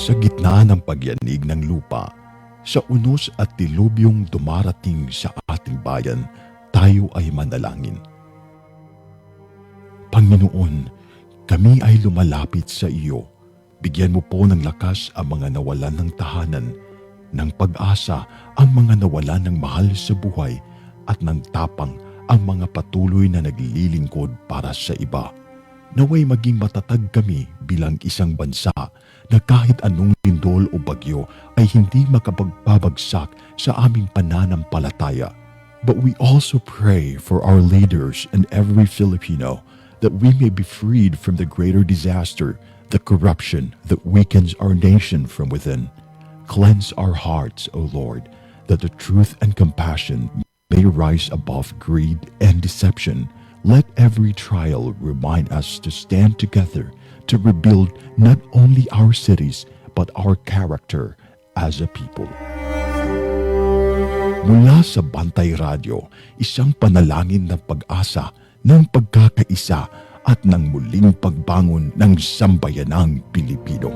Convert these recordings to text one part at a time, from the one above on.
Sa gitna ng pagyanig ng lupa, sa unos at dilubyong dumarating sa ating bayan, tayo ay manalangin. Panginoon, kami ay lumalapit sa iyo. Bigyan mo po ng lakas ang mga nawalan ng tahanan, ng pag-asa ang mga nawalan ng mahal sa buhay, at ng tapang ang mga patuloy na naglilingkod para sa iba. Naway maging matatag kami bilang isang bansa na kahit anong lindol o bagyo ay hindi makapagbabagsak sa aming pananampalataya. But we also pray for our leaders and every Filipino that we may be freed from the greater disaster, the corruption that weakens our nation from within. Cleanse our hearts, O Lord, that the truth and compassion may rise above greed and deception. Let every trial remind us to stand together to rebuild not only our cities but our character as a people. Mula sa Bantay Radio, isang panalangin ng pag-asa, ng pagkakaisa at ng muling pagbangon ng sambayanang Pilipino.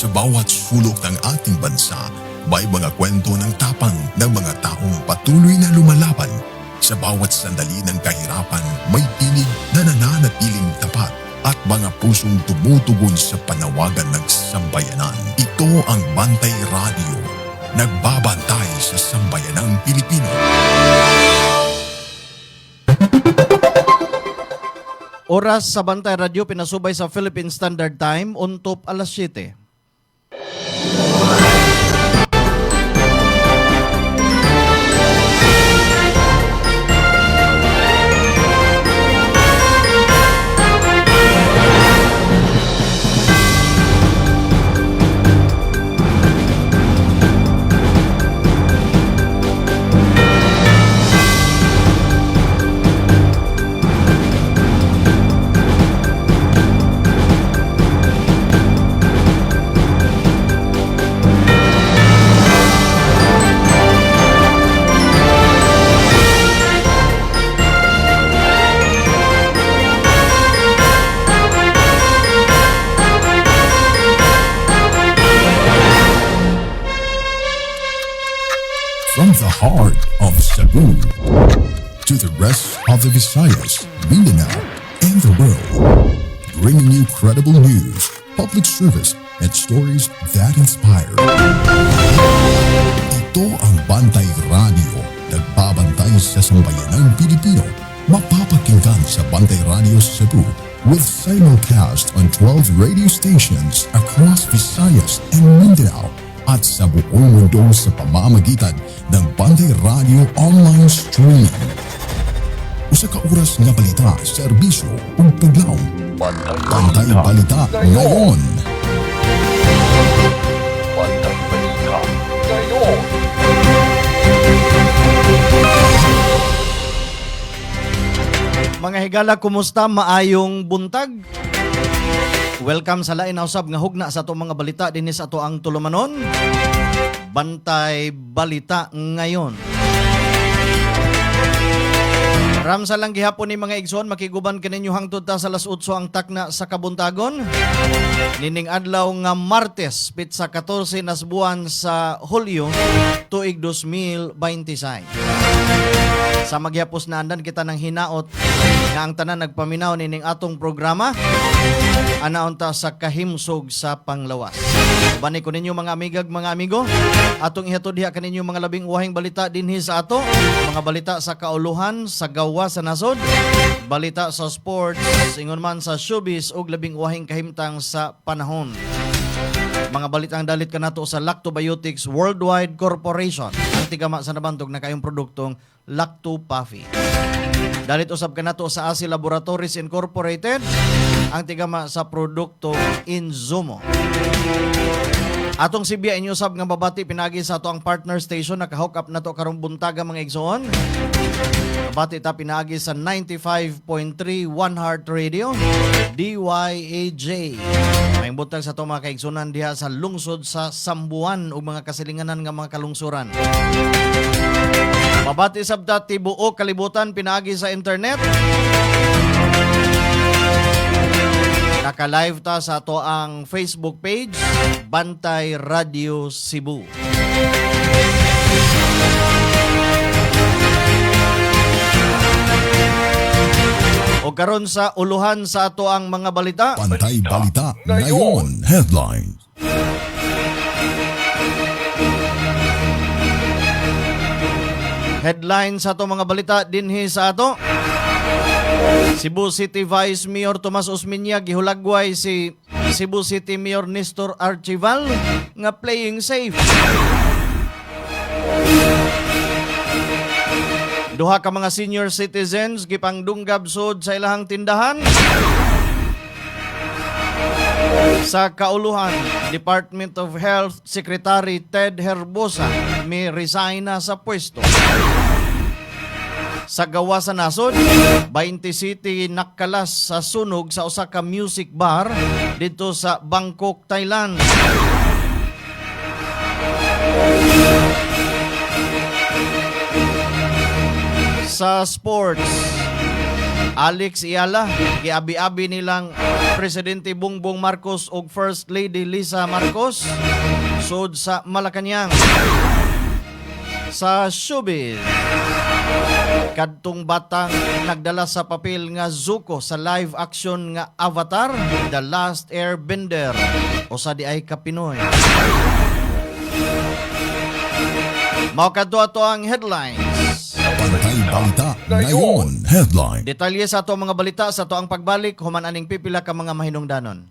Sa bawat sulok ng ating bansa, may mga kwento ng tapang ng mga taong patuloy na lumalaban. Sa bawat sandali ng kahirapan, may tinig na nananatiling tapat at mga pusong tumutugon sa panawagan ng sambayanan. Ito ang Bantay Radio, nagbabantay sa sambayanang Pilipino. Oras sa Bantay Radio, pinasubay sa Philippine Standard Time, untop alas 7. From the heart of Cebu to the rest of the Visayas, Mindanao, and the world, bringing you credible news, public service, and stories that inspire. Ito ang Bantay Radio, nagbabantay sa sambayanang Pilipino. Mapapakinggan sa Bantay Radio Cebu with simulcast on 12 radio stations across Visayas and Mindanao at sa buong mundo sa pamamagitan ng Bantay Radio online streaming. Usa ka oras nga balita, serbisyo ug paglaom. Bantay Balita ngayon. Bantay Balita ngayon. Mga higala, kumusta? Maayong buntag. Welcome sa lain na usab nga hugna sa ato mga balita dinhi sa ato ang tulumanon. Bantay Balita ngayon. Ramsa lang gihapon ni mga igsoon, makiguban kaninyo hangtod ta sa alas 8 ang takna sa kabuntagon. Nining adlaw nga Martes, pitsa 14 nas buwan sa Hulyo, tuig 2026. Sa magyapos na andan kita ng hinaot nga ang tanan nagpaminaw nining atong programa. Anaon ta sa kahimsog sa panglawas. Bani ko ninyo mga amigag, mga amigo, atong ihatod diha kaninyo mga labing uwahing balita dinhi sa ato, mga balita sa kauluhan, sa gawa sa nasod, balita sa sports, ingon man sa showbiz ug labing uwahing kahimtang sa panahon. Mga balitang dalit kanato sa Lactobiotics Worldwide Corporation, ang tigama sa nabantog na kayong produktong Lactopuffy. Dalit usab kanato sa ASI Laboratories Incorporated, ang tigama sa produktong Inzumo. Atong Sibya inyo sab nga babati pinagi sa ato ang partner station, naka-hook up na to karong buntaga mga igsoon. Babati ta pinagi sa 95.3 One Heart Radio, DYAJ. May butang sa to mga kaigsunan diha sa lungsod sa Sambuan ug mga kasilinganan nga mga kalungsuran. Mabati sabta tibuok kalibutan pinaagi sa internet. Naka-live ta sa ato ang Facebook page, Bantay Radio Cebu. O karon sa uluhan sa ato ang mga balita. Bantay Balita Ngayon Headlines. Headline sa ato mga balita dinhi sa ato. Cebu City Vice Mayor Tomas Osmeña gihulagway si Cebu City Mayor Nestor Archival nga playing safe. Duha ka mga senior citizens gipangdunggab sud sa ilahang tindahan. Sa kauluhan, Department of Health Secretary Ted Herbosa may resign na sa pwesto. Sa gawa sa nasod, 20 city nakalas sa sunog sa usa ka music bar dito sa Bangkok, Thailand. Sa sports, Alex Iala, giabi-abi nilang Presidente Bongbong Marcos ug First Lady Lisa Marcos sud sa Malacañang. Sa showbiz, kadtong batang nagdala sa papel nga Zuko sa live action nga Avatar, The Last Airbender o sa di ay kapinoy. Mao kadto ato ang headlines. Bantay Balita Ngayon Headline. Detalye sa ato mga balita sa ato ang pagbalik human aning pipila ka mga mahinungdanon.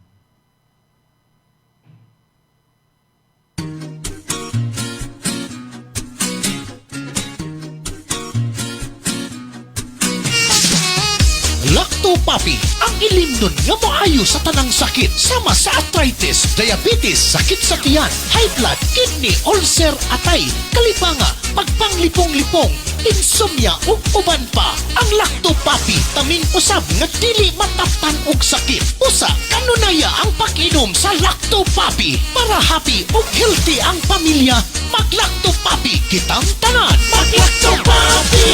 Lacto Papi, ang ilimnon nga maayo sa tanang sakit sama sa arthritis, diabetes, sakit sa tiyan, high blood, kidney, ulcer, atay, kalipanga, pagpanglipong-lipong, insomnia ug uban pa. Ang Lacto Papi taming usab nga dili mataptan og sakit. Usa kanunaya ang pag-inom sa Lacto Papi para happy ug healthy ang pamilya. Mag-Lacto Papi kitang tanan. Mag-Lacto Papi.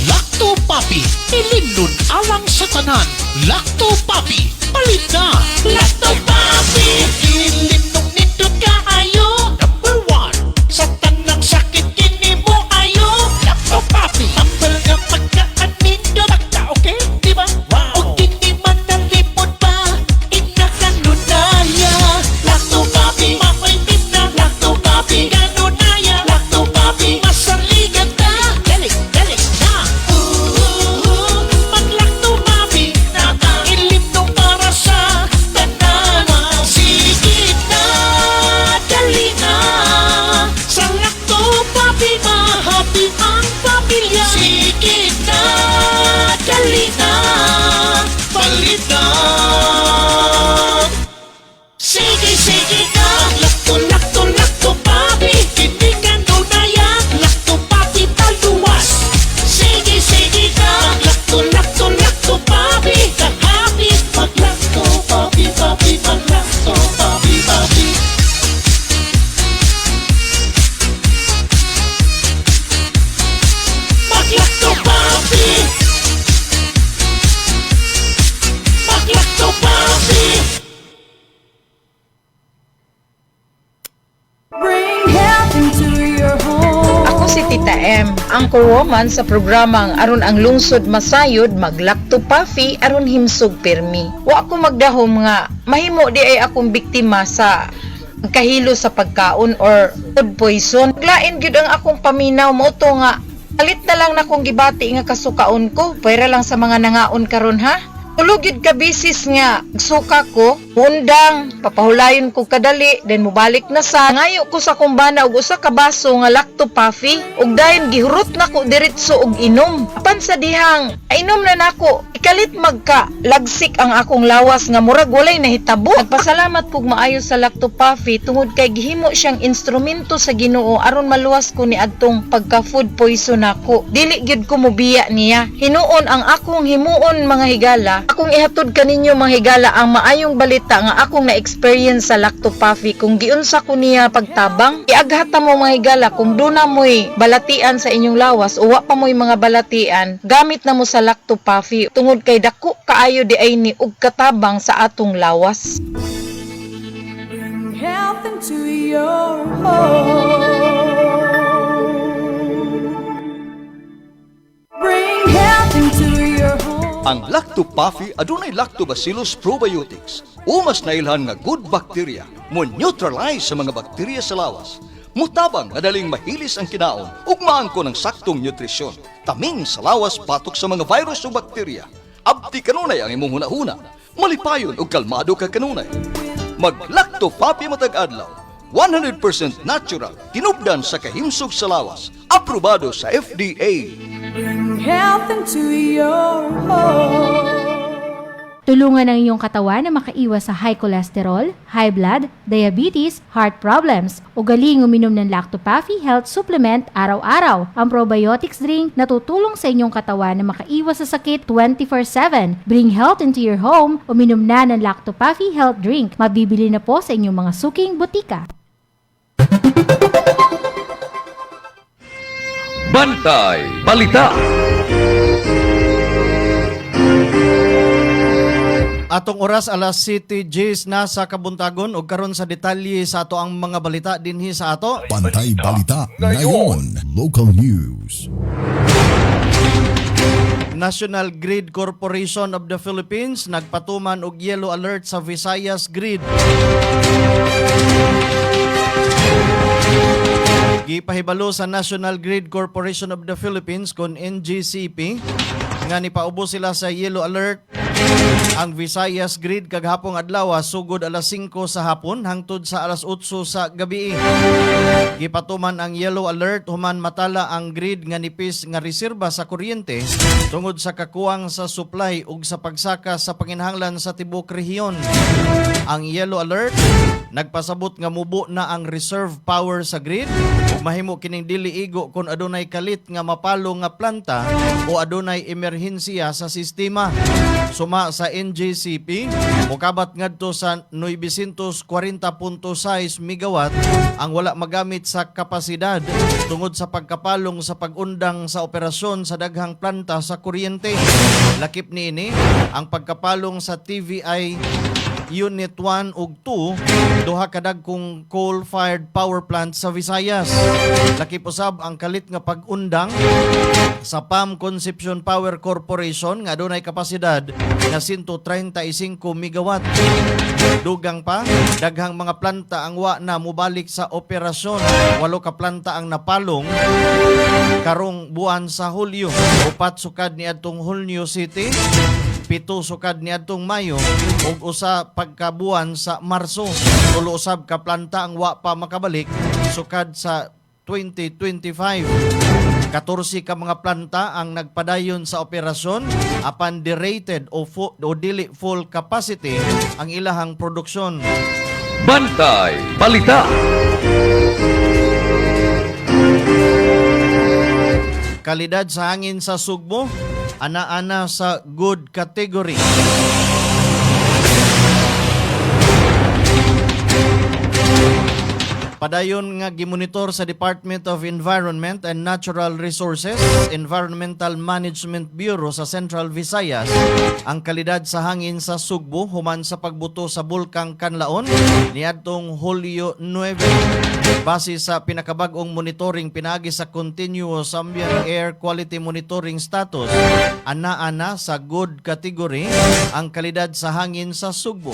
Lacto Papi, ilimnon alang sa tanan. Lacto Papi, palit na. Lacto Papi, ilimnon nito kaayo. Number 1, sa tanang sakit kini mo ayo. Lacto Papi, tambal nga pagkaan nito. Lacta, okay? Diba? Wow. O kini man nalipod pa, inakanunaya. Lacto Papi, mapaitin na. Lacto Papi, kanunaya. Lacto Papi, masaligan ta. Dali na. Mag-Lacto Papi, ilimno para sa tanan. Sige na, dali na. Sa Lacto Papi, mahappy ang pamilya. Sige na, dali na. Palit na. Sige na. Lacto Papi, hindi ka nunaya. Lacto Papi, taluwas. Sige na. Lacto Papi, happy. Mag-Lacto Papi, mag-Lacto Papi. Mag-Lacto Papi. Mag-Lacto Papi. Bring health into your home. Ako si Tita M, ang woman sa programang aron ang lungsod masayod mag-Lacto Papi aron himsog pirmi. Wa ako magdahom nga mahimo di ay akong biktima sa kahilo sa pagkaon or food poison. Lain gyud ang akong paminaw mo to nga palit na lang na kong gibati nga kasukaon ko para lang sa mga nangaon karon ha. Tulugid ka bisis nga suka ko, undang, papahulayon ko kadali, then mubalik na sa ngayo ko sa kumbana og usa ka baso nga Lacto Papi ug dayon gihurot na ko diretso og inom. Apan sa dihang inom na nako, palit magka lagsik ang akong lawas nga murag walay nahitabo. Nagpasalamat pug maayo sa lactopurffy tungod kay gihimo siyang instrumento sa Ginoo aron maluwas ko ni adtong pagka-food poison ako. Dili gyud ko mobiya niya. Hinuon ang akong himuon mga higala. Akong ihatod kaninyo mga higala ang maayong balita nga akong na-experience sa lactopurffy kung giunsa ko niya pagtabang. Iaghata mo mga higala kung duna mo'y balatian sa inyong lawas o wa pa mo'y mga balatian, gamit na mo sa lactopurffy tungod kay dako kaayo di ay ni og katabang sa atong lawas. Bring health into your home. Bring health into your home. Ang Lactopurffy adunay Lactobacillus probiotics. Umas na ilhan nga good bacteria mo neutralize sa mga bakterya sa lawas. Mutabang adaling mahilis ang kinaon ug maangko ng saktong nutrisyon. Taming sa lawas patok sa mga virus o bakterya. Abti kanunay ang imong hunahuna. Malipayon ug kalmado ka kanunay. Mag Lactopurffy matag adlaw. 100% natural, tinubdan sa kahimsog sa lawas. Aprobado sa FDA. Bring health into your home. Tulungan ang iyong katawan na makaiwas sa high cholesterol, high blood, diabetes, heart problems. Ugaling uminom ng Lactopurffy Health Supplement araw-araw. Ang probiotics drink na tutulong sa inyong katawan na makaiwas sa sakit 24/7. Bring health into your home. Uminom na ng Lactopurffy Health Drink. Mabibili na po sa inyong mga suking butika. Bantay Balita. Atong oras alas 7 Gs na sa Kabuntagon ug karon sa detalye sa ato ang mga balita dinhi sa ato. Bantay Balita ngayon. Local news. National Grid Corporation of the Philippines nagpatuman og yellow alert sa Visayas Grid. Gipahibalo sa National Grid Corporation of the Philippines kon NGCP nga nipaubo sila sa yellow alert ang Visayas Grid kaghapong adlaw sugod alas 5 sa hapon hangtod sa alas 8 sa gabi. Gipatuman ang yellow alert human matala ang grid nga nipis nga reserba sa kuryente tungod sa kakuwang sa supply ug sa pagsaka sa panginahanglan sa tibok rehiyon. Ang yellow alert nagpasabot nga mubo na ang reserve power sa grid ug mahimo kining dili igo kung adunay kalit nga mapalo nga planta o adunay emerhensiya sa sistema. Suma sa NGCP, mukabat ngadto sa 940.6 megawatt ang wala magamit sa kapasidad tungod sa pagkapalong sa pag-undang sa operasyon sa daghang planta sa kuryente. Lakip niini ang pagkapalong sa TVI Unit 1 ug 2, duha kadagkong coal-fired power plant sa Visayas. Lakip usab ang kalit nga pag-undang sa PAM Concepcion Power Corporation nga adunay kapasidad nga 135 megawatt. Dugang pa, daghang mga planta ang wa na mubalik sa operasyon. 8 ka planta ang napalong karong buwan sa Hulyo. 4 sukad ni adtong Hulyo City, 7 sukad ni adtong Mayo ug usa pagkabuan sa Marso. 3 usab ka planta ang wa pa makabalik sukad sa 2025. 14 ka mga planta ang nagpadayon sa operasyon apan derated o dili full capacity ang ilahang produksyon. Bantay Balita. Kalidad sa hangin sa Sugbo, ana-ana sa good category. Padayon nga gimonitor sa Department of Environment and Natural Resources, Environmental Management Bureau sa Central Visayas ang kalidad sa hangin sa Sugbo human sa pagbuto sa Bulkang Kanlaon niadtong Hulyo 9. Base sa pinakabag-ong monitoring pinaagi sa Continuous Ambient Air Quality Monitoring Status, ana-ana sa good category ang kalidad sa hangin sa Sugbo.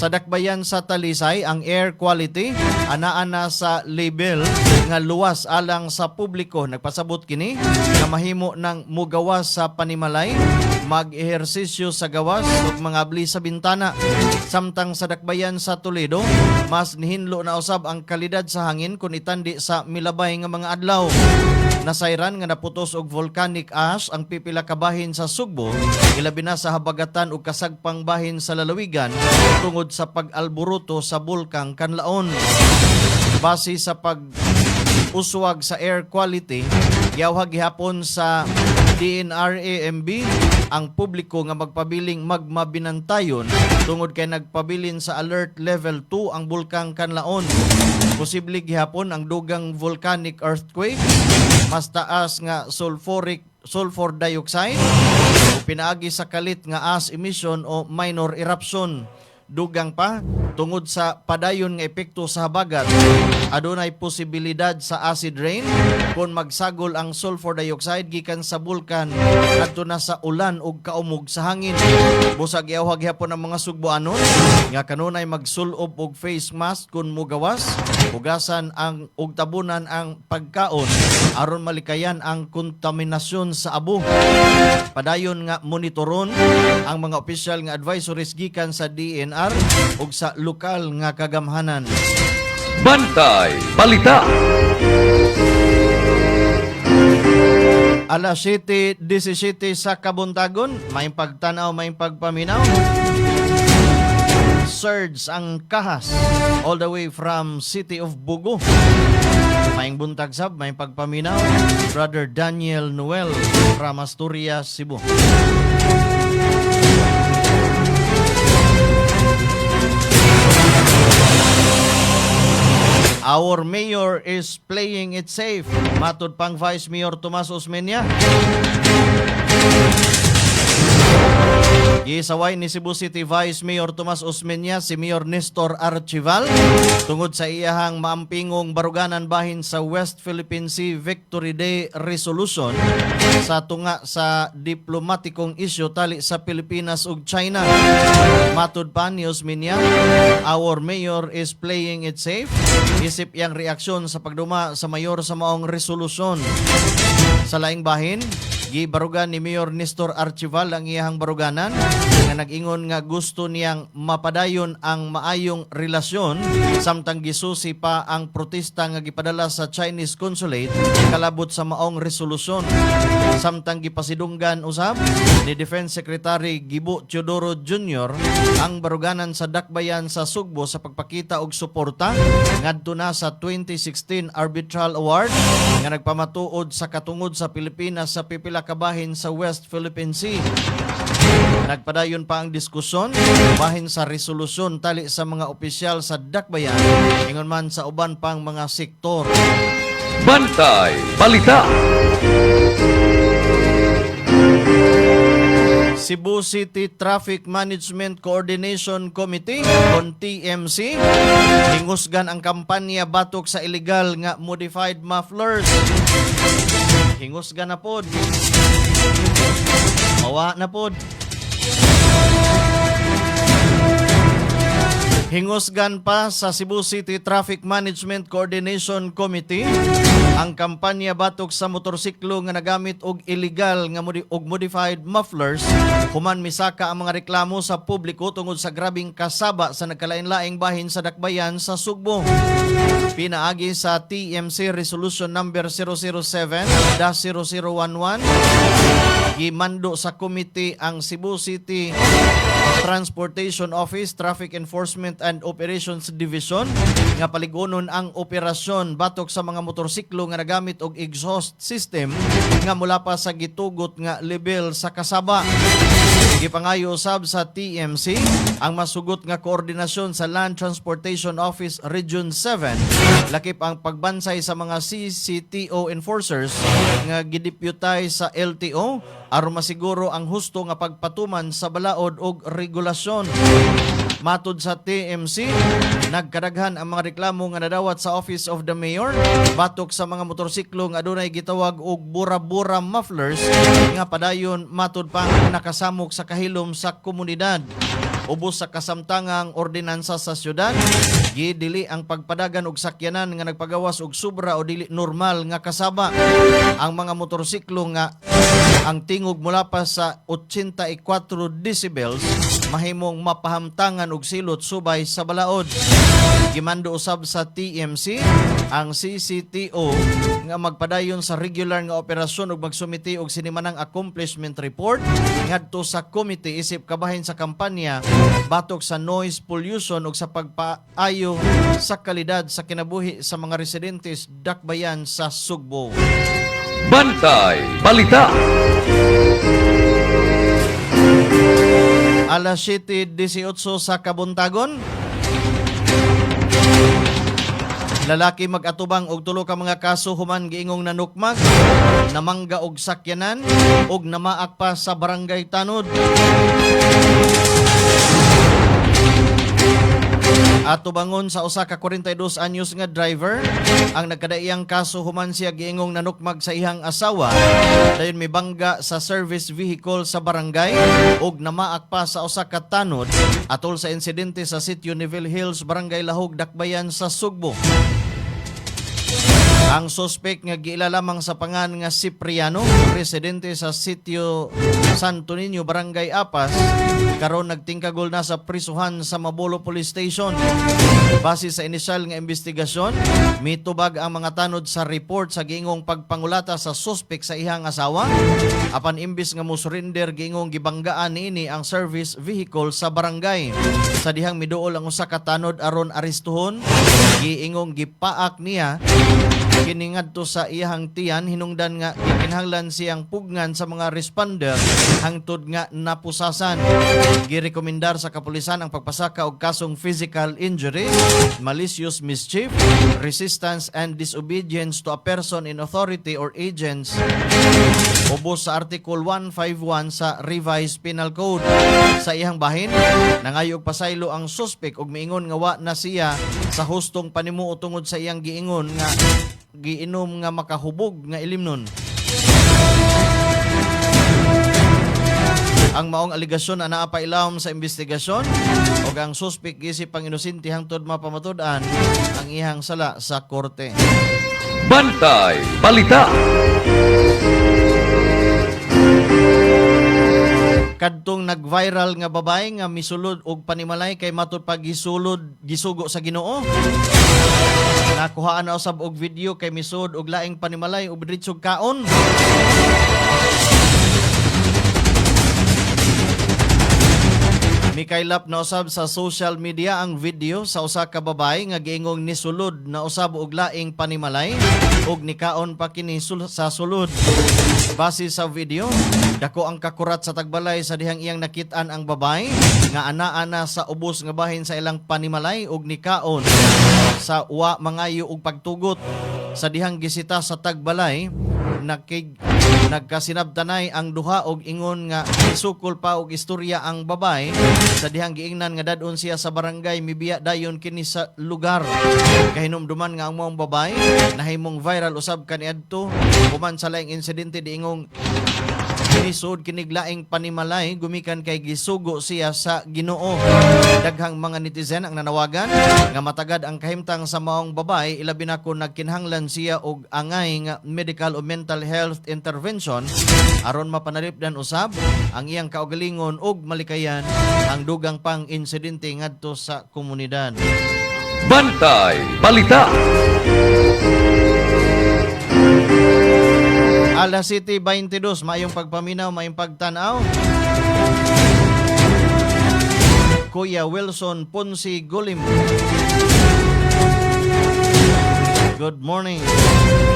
Sa dakbayan sa Talisay, ang air quality ana-ana sa label nga luwas alang sa publiko. Nagpasabot kini nga mahimo ng mugawas sa panimalay, mag-ehersisyo sa gawas ug mga abli sa bintana. Samtang sa dakbayan sa Toledo, mas nihinlo na usab ang kalidad sa hangin kung itandi sa milabay nga mga adlaw. Nasayran nga naputos og volcanic ash ang pipila ka bahin sa Sugbo, ilabi na sa habagatan ug kasagpang bahin sa lalawigan tungod sa pag-alburuto sa bulkang Kanlaon. Base sa pag-uswag sa air quality, giyawhag gihapon sa DNRAMB ang publiko nga magpabiling magmabinantayon tungod kay nagpabilin sa alert level 2 ang bulkang Kanlaon. Posible gihapon ang dugang volcanic earthquake, mas taas nga sulfur dioxide o pinaagi sa kalit nga ash emission o minor eruption. Dugang pa, tungod sa padayon nga epekto sa habagat, adunay posibilidad sa acid rain kung magsagol ang sulfur dioxide gikan sa bulkan adto na sa ulan ug kaumog sa hangin. Busag iawhag gyapon ang mga Sugboanon nga kanunay magsulob og face mask kung mugawas, hugasan ang ug tabunan ang pagkaon aron malikayan ang kontaminasyon sa abo. Padayon nga monitoron ang mga opisyal nga advisories gikan sa DNR ug sa lokal nga kagamhanan. Bantay Balita. Alas 7:17 sa Kabuntagon, may pagtanaw, may pagpaminaw. Surge ang kahas all the way from city of Bugo. Maing buntag sab, may pagpaminaw. Brother Daniel Noel from Asturias, Cebu. Our mayor is playing it safe. Matud pang Vice Mayor Tomas Osmeña. Gisaway ni Cebu City Vice Mayor Tomas Osmeña si Mayor Nestor Archival tungod sa iyahang maampingong baruganan bahin sa West Philippine Sea Victory Day Resolution sa tunga sa diplomatikong isyu tali sa Pilipinas ug China. Matud pa ni Osmeña, our mayor is playing it safe. Isip iyang reaksyon sa pagduma sa mayor sa maong resolusyon. Sa laing bahin, gibarugan ni Mayor Nestor Archival ang iyahang baruganan nga nag-ingon nga gusto niyang mapadayon ang maayong relasyon samtang gisusi pa ang protesta nga gipadala sa Chinese Consulate kalabot sa maong resolusyon. Samtang gipasidunggan usab ni Defense Secretary Gibo Teodoro Jr. ang baruganan sa dakbayan sa Sugbo sa pagpakita og suporta ngadto na sa 2016 Arbitral Award nga nagpamatuod sa katungod sa Pilipinas sa pipila kabahin sa West Philippine Sea. Nagpadayon pa ang diskusyon bahin sa resolusyon tali sa mga opisyal sa dakbayan ingon man sa uban pang mga sektor. Bantay Balita. Cebu City Traffic Management Coordination Committee o TMC hingusgan ang kampanya batok sa illegal nga modified mufflers. Hingusgan na pod. Mawa na pod. Hingusgan pa sa Cebu City Traffic Management Coordination Committee ang kampanya batok sa motorsiklo nga nagamit og illegal nga og modified mufflers human misaka ang mga reklamo sa publiko tungod sa grabing kasaba sa nagkalain-laing bahin sa dakbayan sa Sugbo. Pinaagi sa TMC Resolution number 007-0011 gimando sa committee ang Cebu City Transportation Office Traffic Enforcement and Operations Division nga paligunon ang operasyon batok sa mga motorsiklo nga nagamit og exhaust system nga mula pa sa gitugot nga level sa kasaba. Gipangayo usab sa TMC ang masugot nga koordinasyon sa Land Transportation Office Region 7 lakip ang pagbansay sa mga CCTO enforcers nga gideputize sa LTO aron masiguro ang husto nga pagpatuman sa balaod og regulasyon. Matud sa TMC, nagkadaghan ang mga reklamo nga nadawat sa Office of the Mayor batok sa mga motorsiklo nga adunay gitawag og bura-bura mufflers nga padayon matud pang nakasamok sa kahilom sa komunidad. Ubos sa kasamtangang ordinansa sa syudad, gidili ang pagpadagan og sakyanan nga nagpagawas og sobra o dili normal nga kasaba. Ang mga motorsiklo nga ang tingog mula pa sa 84 decibels mahimong mapahamtangan og silot subay sa balaod. Gimando usab sa TMC ang CCTO nga magpadayon sa regular nga operasyon ug magsumiti og sinimanang accomplishment report ngadto sa committee isip kabahin sa kampanya batok sa noise pollution ug sa pagpaayo sa kalidad sa kinabuhi sa mga residentes dakbayan sa Sugbo. Bantay Balita. Alas 7:18 sa Kabuntagon. Lalaki mag-atubang og tulo ka mga kaso human giingong nanukmag, namangga og sakyanan og namaak pa sa barangay Tanod. Atubangon sa usa ka 42 anyos nga driver ang nagkadaiyang kaso human siya giingong nanukmag sa ihang asawa dayon mibangga sa service vehicle sa barangay ug namaak pa sa usa ka tanod atol sa insidente sa sitio Neville Hills, Barangay Lahog, Dakbayan sa Sugbo. Ang suspect nga giila lamang sa pangan nga Cipriano, residente sa sitio Santo Niño, Barangay Apas, karon nagtingkagol na sa prisuhan sa Mabolo Police Station. Base sa inisyal nga investigasyon, mitubag ang mga tanod sa report sa giingong pagpangulata sa suspect sa ihang asawa. Apan imbis nga mo surrender giingong gibanggaan niini ang service vehicle sa barangay. Sa dihang miduol ang usa ka tanod aron arestuhon, giingong gipaak niya kini ngadto sa iyang tiyan hinungdan nga gikinahanglan siyang pugnan sa mga responder hangtod nga napusasan. Girekomendar sa kapulisan ang pagpasaka og kasong physical injury, malicious mischief, resistance and disobedience to a person in authority or agents ubos sa Article 151 sa Revised Penal Code. Sa iyang bahin, nangayo og pasaylo ang suspect og miingon nga wa na siya sa hustong panimuo tungod sa iyang giingon nga giinom nga makahubog nga ilimnon. Ang maong aligasyon ana pa ilawom sa investigasyon ug ang suspect gisip pang inosente hangtod mapamatud-an ang ihang sala sa korte. Bantay Balita. Kadtong nag-viral nga babae nga misulod og panimalay kay matud pag gisugo sa Ginoo. Nakuhaan na usab og video kay misud og laing panimalay ug diretsog kaon. Mikaylap na usab sa social media ang video sa usa ka babae nga giingong nisulod na usab og laing panimalay ug nikaon pa kini sa sulod. Base sa video, dako ang kakurat sa tagbalay sa dihang iyang nakit-an ang babae nga anaa na sa ubos nga bahin sa ilang panimalay ug nikaon sa wa mangayo og pagtugot. Sa dihang gisita sa tagbalay, nagkasinabtanay ang duha og ingon nga isukol pa og istorya ang babae. Sa dihang giingnan nga dadon siya sa barangay, mibiya dayon kini sa lugar. Kahinumduman nga ang mong babae nahimong viral usab kaniadto human sa laing insidente diingong Nisod kiniglaing panimalay gumikan kay gisugo siya sa Ginoo. Daghang mga netizen ang nanawagan nga matagad ang kahimtang sa maong babae, ilabi na kung nagkinahanglan siya og angay nga medical o mental health intervention aron mapanalipdan usab ang iyang kaugalingon ug malikayan ang dugang pang insidente ngadto sa komunidad. Bantay Balita. Alas 7:22, mayong pagpaminaw, mayong pagtanaw. Kuya Wilson Ponce Gulim. Good morning.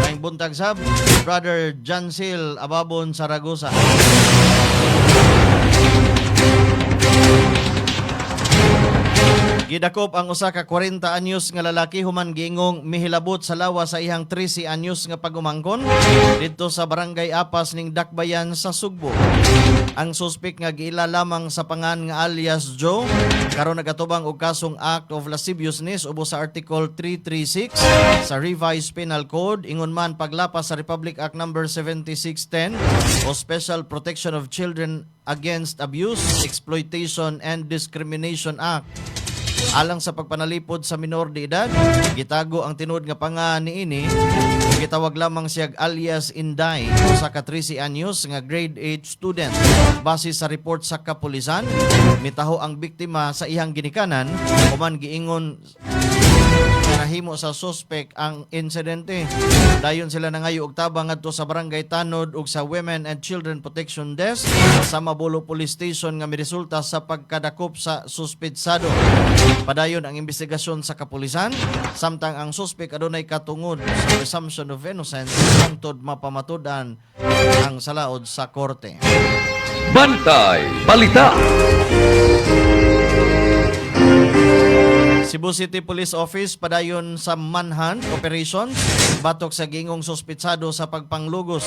Maayong buntag sab, Brother Jansil Ababon Saragosa. Gidakop ang usa ka 40 anyos nga lalaki human giingong mihilabot sa lawa sa ihang 13 anyos nga pagumangkon didto sa Barangay Apas ning Dakbayan sa Sugbo. Ang suspect nga giila lamang sa pangan nga alias Joe karon nagatubang og kasong act of lasciviousness ubos sa Article 336 sa Revised Penal Code, ingon man paglapas sa Republic Act number 7610 o Special Protection of Children Against Abuse, Exploitation and Discrimination Act. Alang sa pagpanalipod sa minor de edad, gitago ang tinud nga pangan niini, Gitawag lamang siyag alias Inday, usa ka 13 anyos nga grade 8 student. Base sa report sa kapulisan, mitaho ang biktima sa iyang ginikanan human giingon nga nahimo sa suspect ang insidente. Dayon sila nangayo og tabang ngadto sa barangay Tanod ug sa Women and Children Protection Desk sa Mabulo Police Station nga miresulta sa pagkadakop sa suspetsado. Padayon ang investigasyon sa kapulisan samtang ang suspect adunay katungod sa presumption of innocence hangtod mapamatud-an ang salaod sa korte. Bantay Balita. Cebu City Police Office padayon sa manhunt operation batok sa gingong suspetsado sa pagpanglugos.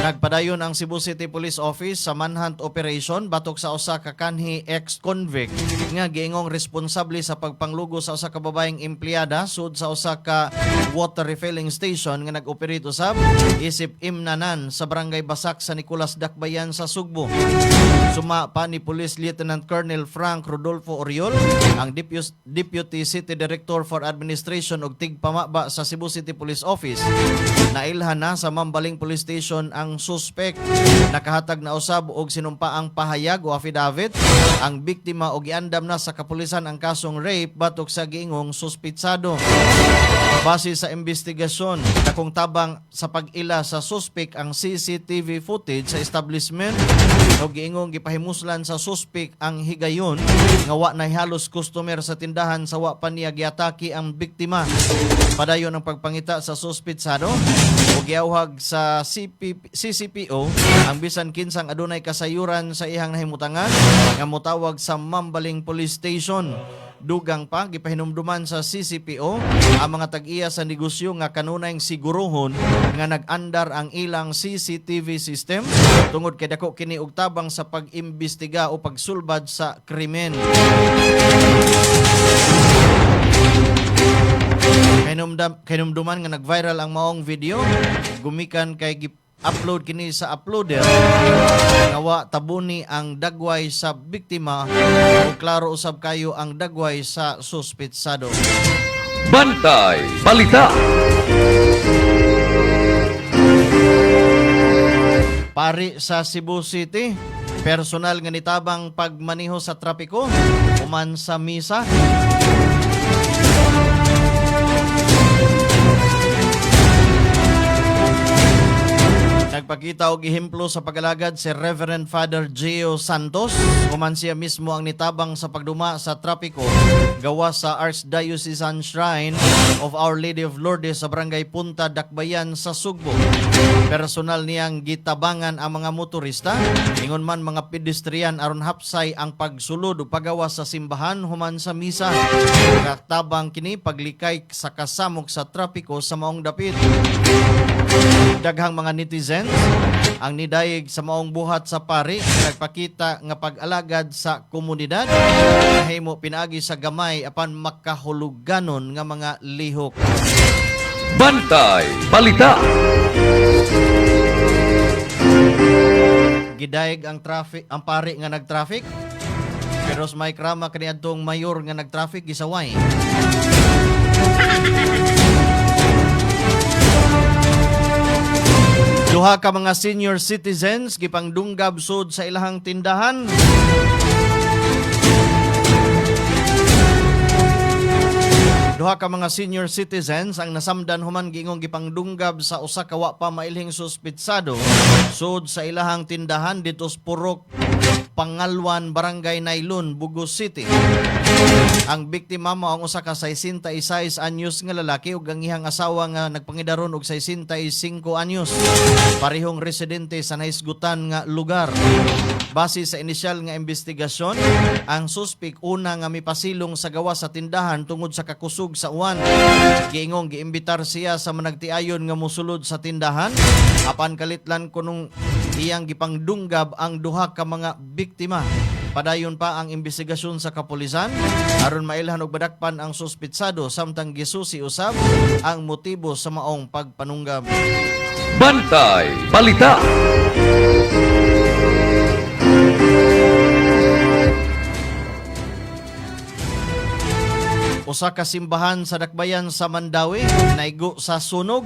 Nagpadayon ang Cebu City Police Office sa manhunt operation batok sa usa ka kanhi ex-convict nga gingong responsable sa pagpanglugos sa usa ka babaeng empleyada sud sa usa ka water refilling station nga nag-operate usab isip imnanan sa barangay Basak sa Nicolas Dakbayan sa Sugbo. Suma pa ni Police Lieutenant Colonel Frank Rodolfo Oriol, ang Deputy City Director for Administration ug tigpamaba sa Cebu City Police Office. Nailhan na sa Mambaling Police Station ang suspect. Nakahatag na usab og sinumpaang pahayag o affidavit ang biktima og giandam na sa kapulisan ang kasong rape batok sa giingong suspetsado. Base sa investigasyon, dakong tabang sa pag-ila sa suspect ang CCTV footage sa establishment ug giingong gipahimuslan sa suspect ang higayon nga wa nay halos customer sa tindahan sa wa pa niya giatake ang biktima. Padayon ang pagpangita sa suspetsado ug giawhag sa CCPO ang bisan kinsang adunay kasayuran sa ihang nahimutangan nga motawag sa Mambaling Police Station. Dugang pa gipahinumduman sa CCPO ang mga tag-iya sa negosyo nga kanunayng siguruhon nga nag-andar ang ilang CCTV system tungod kay dako kini og tabang sa pag-imbestiga o pagsulbad sa krimen. Kahinumduman nga nag-viral ang maong video gumikan kay upload kini sa uploader nawa tabuni ang dagway sa biktima o klaro usab kayo ang dagway sa suspetsado. Bantay Balita. Pari sa Cebu City, personal nga nitabang pagmaneho sa trapiko human sa misa. Nagpakita og ehemplo sa pag-alagad si Reverend Father Gio Santos, human siya mismo ang nitabang sa pagduma sa trapiko gawa sa Archdiocesan Shrine of Our Lady of Lourdes sa barangay Punta Dakbayan sa Sugbo. Personal niyang gitabangan ang mga motorista, ingon man mga pedestrian aron hapsay ang pagsulod o pagawa sa simbahan human sa misa. Katabang kini paglikay sa kasamok sa trapiko sa maong dapit. Daghang mga netizens ang nidayeg sa maong buhat sa pari, nagpakita nga pag-alagad sa komunidad, nahimo pinaagi sa gamay apan makahuluganon nga mga lihok. Bantay Balita. Gidayeg ang pari nga nag-traffic, pero sa may krama kaniadtong mayor nga nag-traffic gisaway. Duha ka mga senior citizens gipangdunggab sud sa ilahang tindahan. Duha ka mga senior citizens ang nasamdan human giingong gipangdunggab sa usa ka wa pa mailhing suspetsado sud sa ilahang tindahan dito sa Purok, Pangalwan, Barangay Nailon, Bugos City. Ang biktima mao ang usa ka 66 anyos nga lalaki ug ang iyang asawa nga nagpangidaron og 65 anyos. Parehong residente sa naisgutan nga lugar. Base sa inisyal nga investigasyon, ang suspek una nga mipasilong sa gawa sa tindahan tungod sa kakusog sa uwan. Giingong giimbitar siya sa managtiayon nga mosulod sa tindahan apan kalitlan kunong iyang gipangdunggab ang duha ka mga biktima. Padayon pa ang investigasyon sa kapulisan aron mailhan og badakpan ang suspetsado samtang gisusi usab ang motibo sa maong pagpanunggab. Bantay Balita. Usa ka simbahan sa Dakbayan sa Mandawi naigo sa sunog.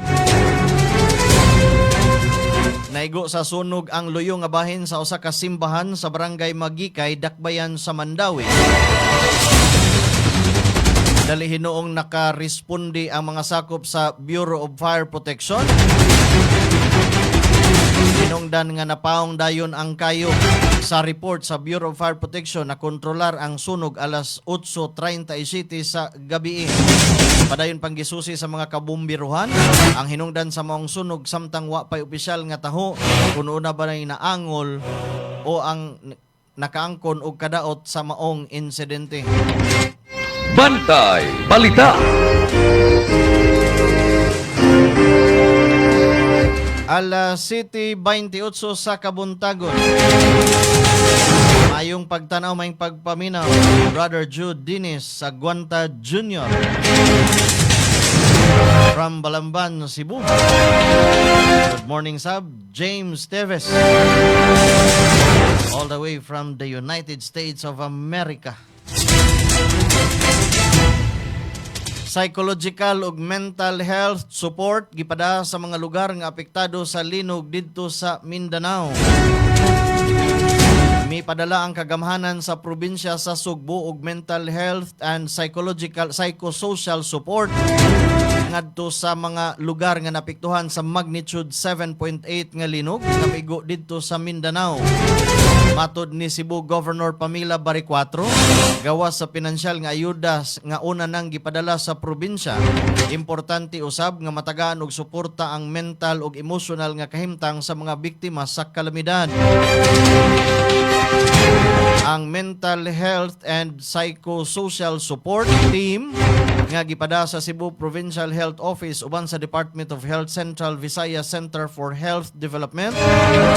Naigo sa sunog ang luyo nga bahin sa usa ka simbahan sa barangay Magikay, Dakbayan sa Mandawi. Dali hinoong nakaresponde ang mga sakop sa Bureau of Fire Protection. Hinungdan nga napaong dayon ang kayo sa report sa Bureau of Fire Protection na kontrolar ang sunog alas 8:37 sa gabi. Padayon pang gisusi sa mga kabumbiruhan ang hinungdan sa maong sunog samtang wa pay opisyal nga taho kung una ba na naangol o ang nakaangkon og kadaot sa maong insidente. Bantay Balita. Alas 7:28 sa Kabuntagon. Mayong pagtanaw, mayong pagpaminaw. Brother Jude Dinis sa Guanta Jr. From Balamban, Cebu. Good morning, Sab. James Teves. All the way from the United States of America. Psychological ug mental health support gipada sa mga lugar nga apektado sa linog didto sa Mindanao. May padala ang kagamhanan sa probinsya sa Sugbo og mental health and psychosocial support ngadto sa mga lugar nga napektuhan sa magnitude 7.8 nga linog napigo didto sa Mindanao. Matod ni Cebu Governor Pamela Baricuatro, gawas sa pinansyal nga ayuda nga una nang gipadala sa probinsya, importante usab nga matagaan og suporta ang mental ug emotional nga kahimtang sa mga biktima sa kalamidad. Ang Mental Health and Psychosocial Support Team nga gipada sa Cebu Provincial Health Office uban sa Department of Health Central Visayas Center for Health Development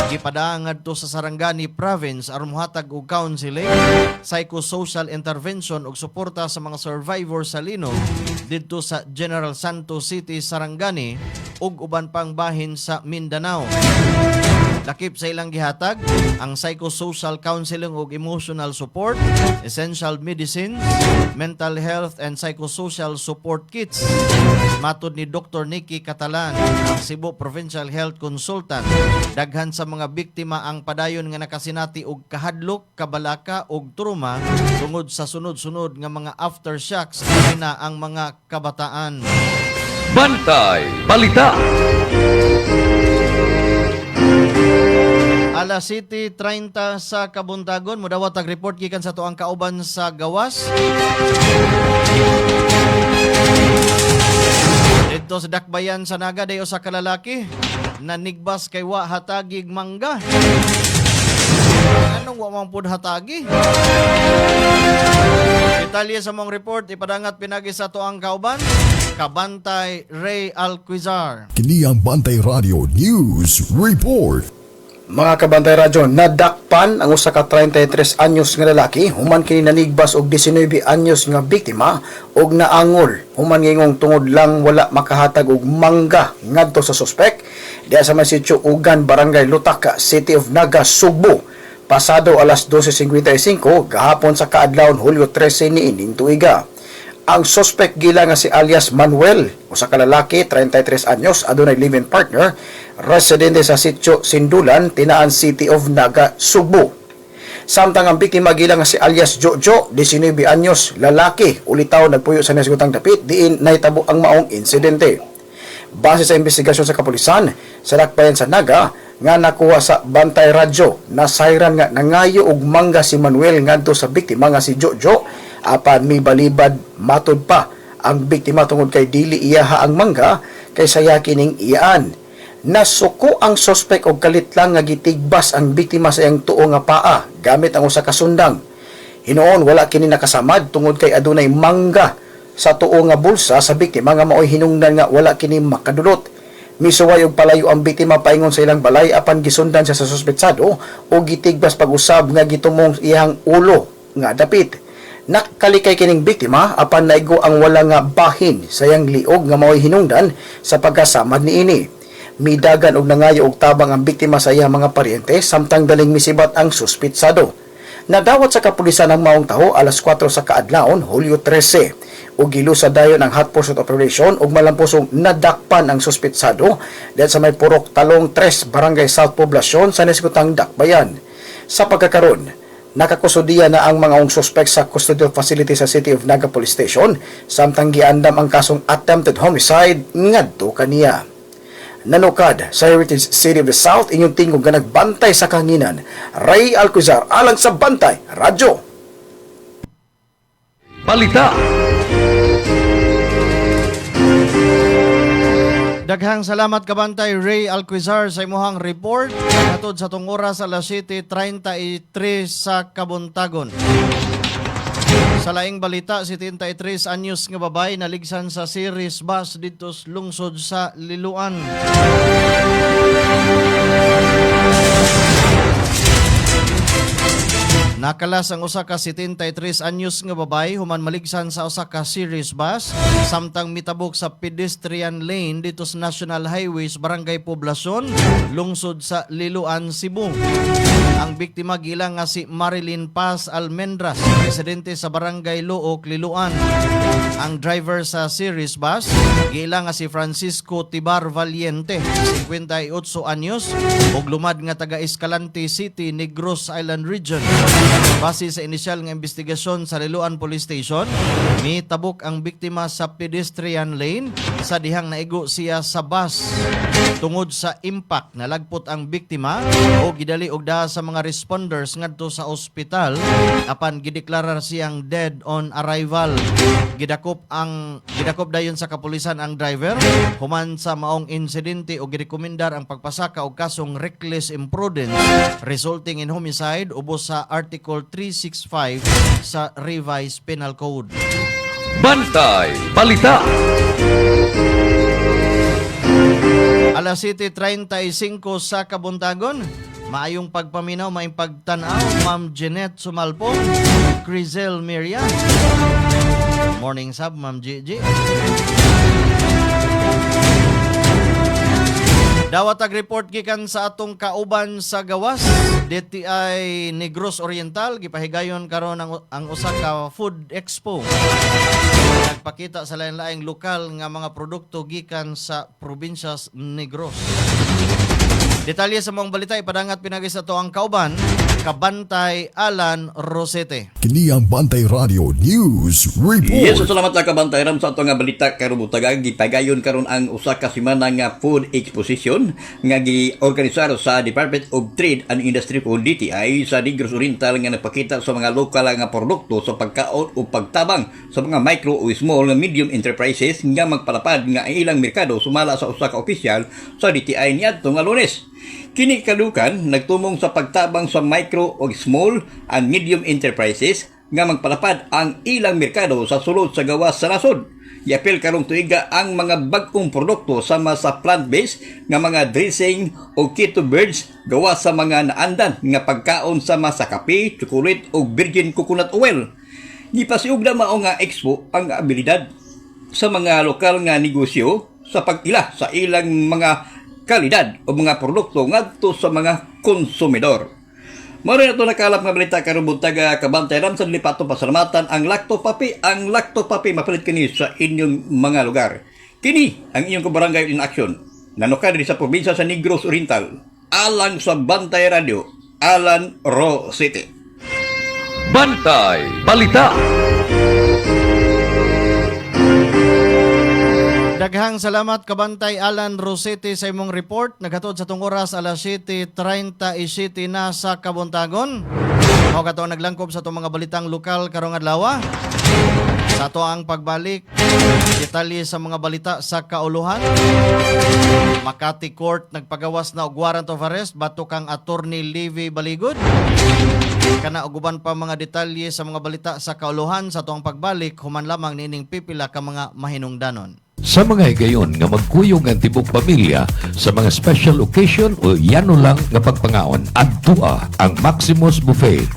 gipada ngadto sa Sarangani Province aron mohatag og counseling, psychosocial intervention ug suporta sa mga survivors sa linog didto sa General Santos City, Sarangani ug uban pang bahin sa Mindanao. Lakip sa ilang gihatag ang psychosocial counseling ug emotional support, essential medicines, mental health and psychosocial support kits. Matod ni Dr. Nikki Catalan, ang Cebu Provincial Health Consultant, daghan sa mga biktima ang padayon nga nakasinati og kahadlok, kabalaka ug trauma tungod sa sunod-sunod nga mga aftershocks na ang mga kabataan. Bantay Balita. Alas 7:30 sa Kabuntagon, mudawat ang report gikan sa tuang kauban sa gawas. Dito sa Dakbayan sa Naga dayo sa kalalaki na nigbas kay wa hatagig mangga. Anong wa man pud hatagi? Detalye sa mong report ipadangat pinagi sa tuang kauban. Kabantay Ray Alquizar. Kini ang Bantay Radio News Report. Mga kabantay radyo, nadakpan ang usa ka 33 anyos nga lalaki human kini nanigbas og 19 anyos nga biktima og naangol human ngingong tungod lang wala makahatag og mangga ngadto sa suspek diha sa Masityo Ugan, Barangay Lutaka, City of Naga, Sugbo. Pasado alas 12:55 gahapon sa kaadlawon Hulyo 13 niining tuiga. Ang suspect gila nga si alias Manuel, usa ka lalaki, 33 anyos, adunay live-in partner, residente sa Sitio Sindulan, Tinaan City of Naga, Sugbo. Samtang ang biktima gila nga si alias Jojo, 19 anyos, lalaki, ulitaw nagpuyo sa nasgutang dapit, diin nahitabo ang maong insidente. Base sa investigasyon sa kapulisan, sa Dakbayan sa Naga, nga nakuha sa Bantay Radyo, nasayran nga nangayo og mangga si Manuel ngadto sa biktima nga si Jojo, apan mi balibad matod pa ang biktima tungod kay dili iyaha ang mangga kay saya kining iyaan. Nasuko ang suspek og kalit lang nga gitigbas ang biktima sa iyang tuo nga paa gamit ang usa ka sundang. Hinuon wala kini nakasamad tungod kay adunay mangga sa tuo nga bulsa sa biktima nga maoy hinungdan nga wala kini makadulot. Misuway og palayo ang biktima paingon sa ilang balay apan gisundan siya sa suspetsado o gitigbas pag-usab nga gitumong iyang ulo nga dapit. Nakalikay kining biktima apan naigo ang wala nga bahin sa iyang liog nga mao'y hinungdan sa pagkasamad niini. Midagan og nangayo og tabang ang biktima sa iyang mga paryente samtang daling misibat ang suspitsado. Nadawat sa kapulisan ang maong taho alas 4 sa kaadlawon Hulyo 13. ug gilusa dayon ang hot pursuit operation ug malampusong nadakpan ang suspetsado dahil sa may Purok Talong 3 Barangay South Poblacion sa Nasugutang Dakbayan. Sa pagkakaroon, nakakusudiya na ang mga suspect sa custodial facility sa City of Naga Police Station samtang giandam ang kasong attempted homicide ngadto kaniya. Nanukad sa Heritage City of the South, inyong tingog nga nagbantay sa kahanginan, Ray Alcuzar alang sa Bantay Radyo. Balita. Daghang salamat kabantay Ray Alquizar sa imuhang report atod sa tong oras alas 7:33 sa Kabuntagon. Sa laing balita, 73 anyos nga babay naligsan sa series bus dito sa lungsod sa Liloan. Nakalas ang usa ka 73 anyos nga babay human maligsan sa usa ka series bus samtang mitabok sa pedestrian lane dito sa National Highway sa Barangay Poblacion, lungsod sa Liloan, Cebu. Ang biktima gilang nga si Marilyn Paz Almendras, residente sa Barangay Luok, Liloan. Ang driver sa series bus gilang nga si Francisco Tibar Valiente, 58 anyos, ug lumad nga taga Escalante City, Negros Island Region. Base sa inisyal nga investigasyon sa Liloan Police Station, mitabok ang biktima sa pedestrian lane sa dihang naigo siya sa bus. Tungod sa impact, nalagpot ang biktima o gidali og daha sa mga responders ngadto sa ospital apan gideklarar siyang dead on arrival. Gidakop dayon sa kapulisan ang driver human sa maong insidente o girekomendar ang pagpasaka og kasong reckless imprudence resulting in homicide ubos sa Article 365 sa Revised Penal Code. Bantay Balita. Alas 7:35 sa Kabuntagon. Maayong pagpaminaw, maayong pagtanaw, Ma'am Jeanette Sumalpong, Crizel Miriam. Morning sab, Ma'am Gigi. Dawat report gikan sa atong kauban sa gawas, DTI Negros Oriental, gipahigayon karon ang usa ka food expo. Nagpakita sa lain-laing lokal nga mga produkto gikan sa probinsya Negros. Detalye sa mga balita ipadangat pinagi sa to ang kauban, Kabantay Alan Rosete. Kini ang Bantay Radio News Report. Yes, salamat na kabantay ram sa ato nga balita karon butaga gipagayon karon ang usa ka semana nga food exposition nga giorganisar sa Department of Trade and Industry o DTI sa Negros Oriental nga nagpakita sa mga lokal nga produkto sa pagkaon o pagtabang sa mga micro o small nga medium enterprises nga magpalapad nga ilang merkado sumala sa usa ka opisyal sa DTI niadto nga Lunes. Kini kadukan nagtumong sa pagtabang sa micro o small and medium enterprises nga magpalapad ang ilang merkado sa sulod sa gawas sa nasod. Iapil karong tuiga ang mga bag-ong produkto sama sa plant-based nga mga dressing o keto birds gawa sa mga naandan nga pagkaon sama sa kape, chocolate o virgin coconut oil. Gipasiugda mao nga expo ang abilidad sa mga lokal nga negosyo sa pag-ila sa ilang mga kalidad o mga produkto ngadto sa mga konsumidor. Mao na ito nakalap nga balita karon buntaga kabantay ram sa lipato pasalamatan ang Lacto Papi. Ang Lacto Papi mapalit kini sa inyong mga lugar. Kini ang inyong barangay in action. Nanukad sa probinsya sa Negros Oriental. Alang sa Bantay Radio, Alan Rosete. Bantay Balita. Daghang salamat kabantay Alan Rosete sa imong report. Naghatod sa tong oras alas 7:37 na sa Kabuntagon. Mao kato naglangkob sa tong mga balitang lokal karong adlaw. Sa ato ang pagbalik, detalye sa mga balita sa kauluhan. Makati Court nagpagawas na og warrant of arrest batok kang Attorney Levi Baligod. Kana og uban pa mga detalye sa mga balita sa kauluhan sa ato ang pagbalik human lamang nining pipila ka mga mahinungdanon. Sa mga higayon nga magkuyog ang tibok pamilya sa mga special occasion o yano lang nga pagpangaon, adtua ang Maximus Buffet.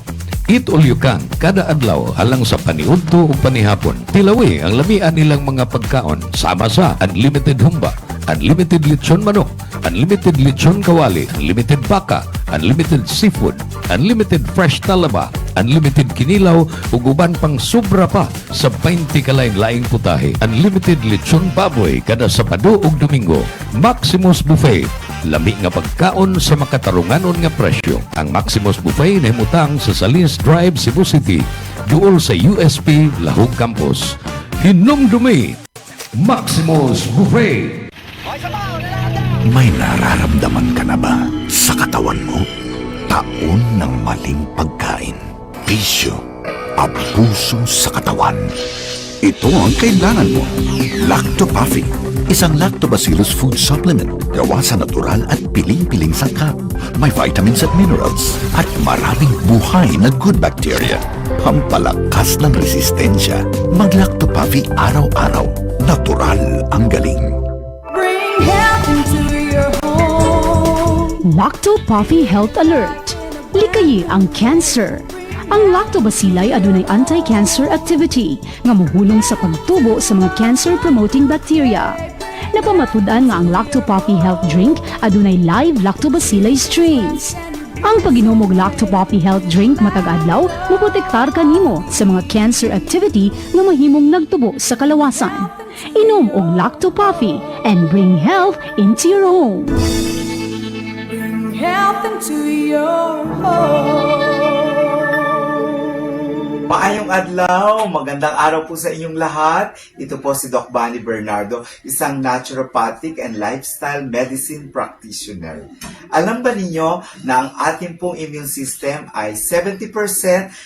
Eat all you can kada adlaw halang sa paniudto o panihapon. Tilawi ang lamian nilang mga pagkaon sama sa unlimited humba, unlimited lechon manok, unlimited lechon kawali, unlimited baka, unlimited seafood, unlimited fresh talaba, unlimited kinilaw, ug uban pang sobra pa sa 20 kalain-laing putahe. Unlimited lechon baboy kada Sabado ug Domingo. Maximus Buffet, lami nga pagkaon sa makatarunganon nga presyo. Ang Maximus Buffet nahimutang sa Salines Drive, Cebu City, duol sa USP Lahog Campus. Hinumdumi, Maximus Buffet. May nararamdaman ka na ba sa katawan mo? Taon ng maling pagkain, bisyo, abuso sa katawan. Ito ang kailangan mo. Lactopaffi, isang lactobacillus food supplement gawa sa natural at piling-piling sangkap. May vitamins at minerals at maraming buhay na good bacteria. Pampalakas ng resistensya. Mag-Lactopaffi araw-araw. Natural ang galing. Bring health into your home. Lactopaffi Health Alert. Likayi ang cancer. Ang lactobacilli adunay anti-cancer activity nga mohulong sa pagtubo sa mga cancer-promoting bacteria. Napamatud-an nga ang Lactopaffi Health Drink adunay live lactobacilli strains. Ang pag-inom og Lactopaffi Health Drink matag adlaw moprotektar kanimo sa mga cancer activity nga mahimong nagtubo sa kalawasan. Inom og Lactopaffi and bring health into your home. Bring health into your home. Maayong adlaw, magandang araw po sa inyong lahat. Ito po si Doc Bani Bernardo, isang naturopathic and lifestyle medicine practitioner. Alam ba ninyo na ang ating pong immune system ay 70%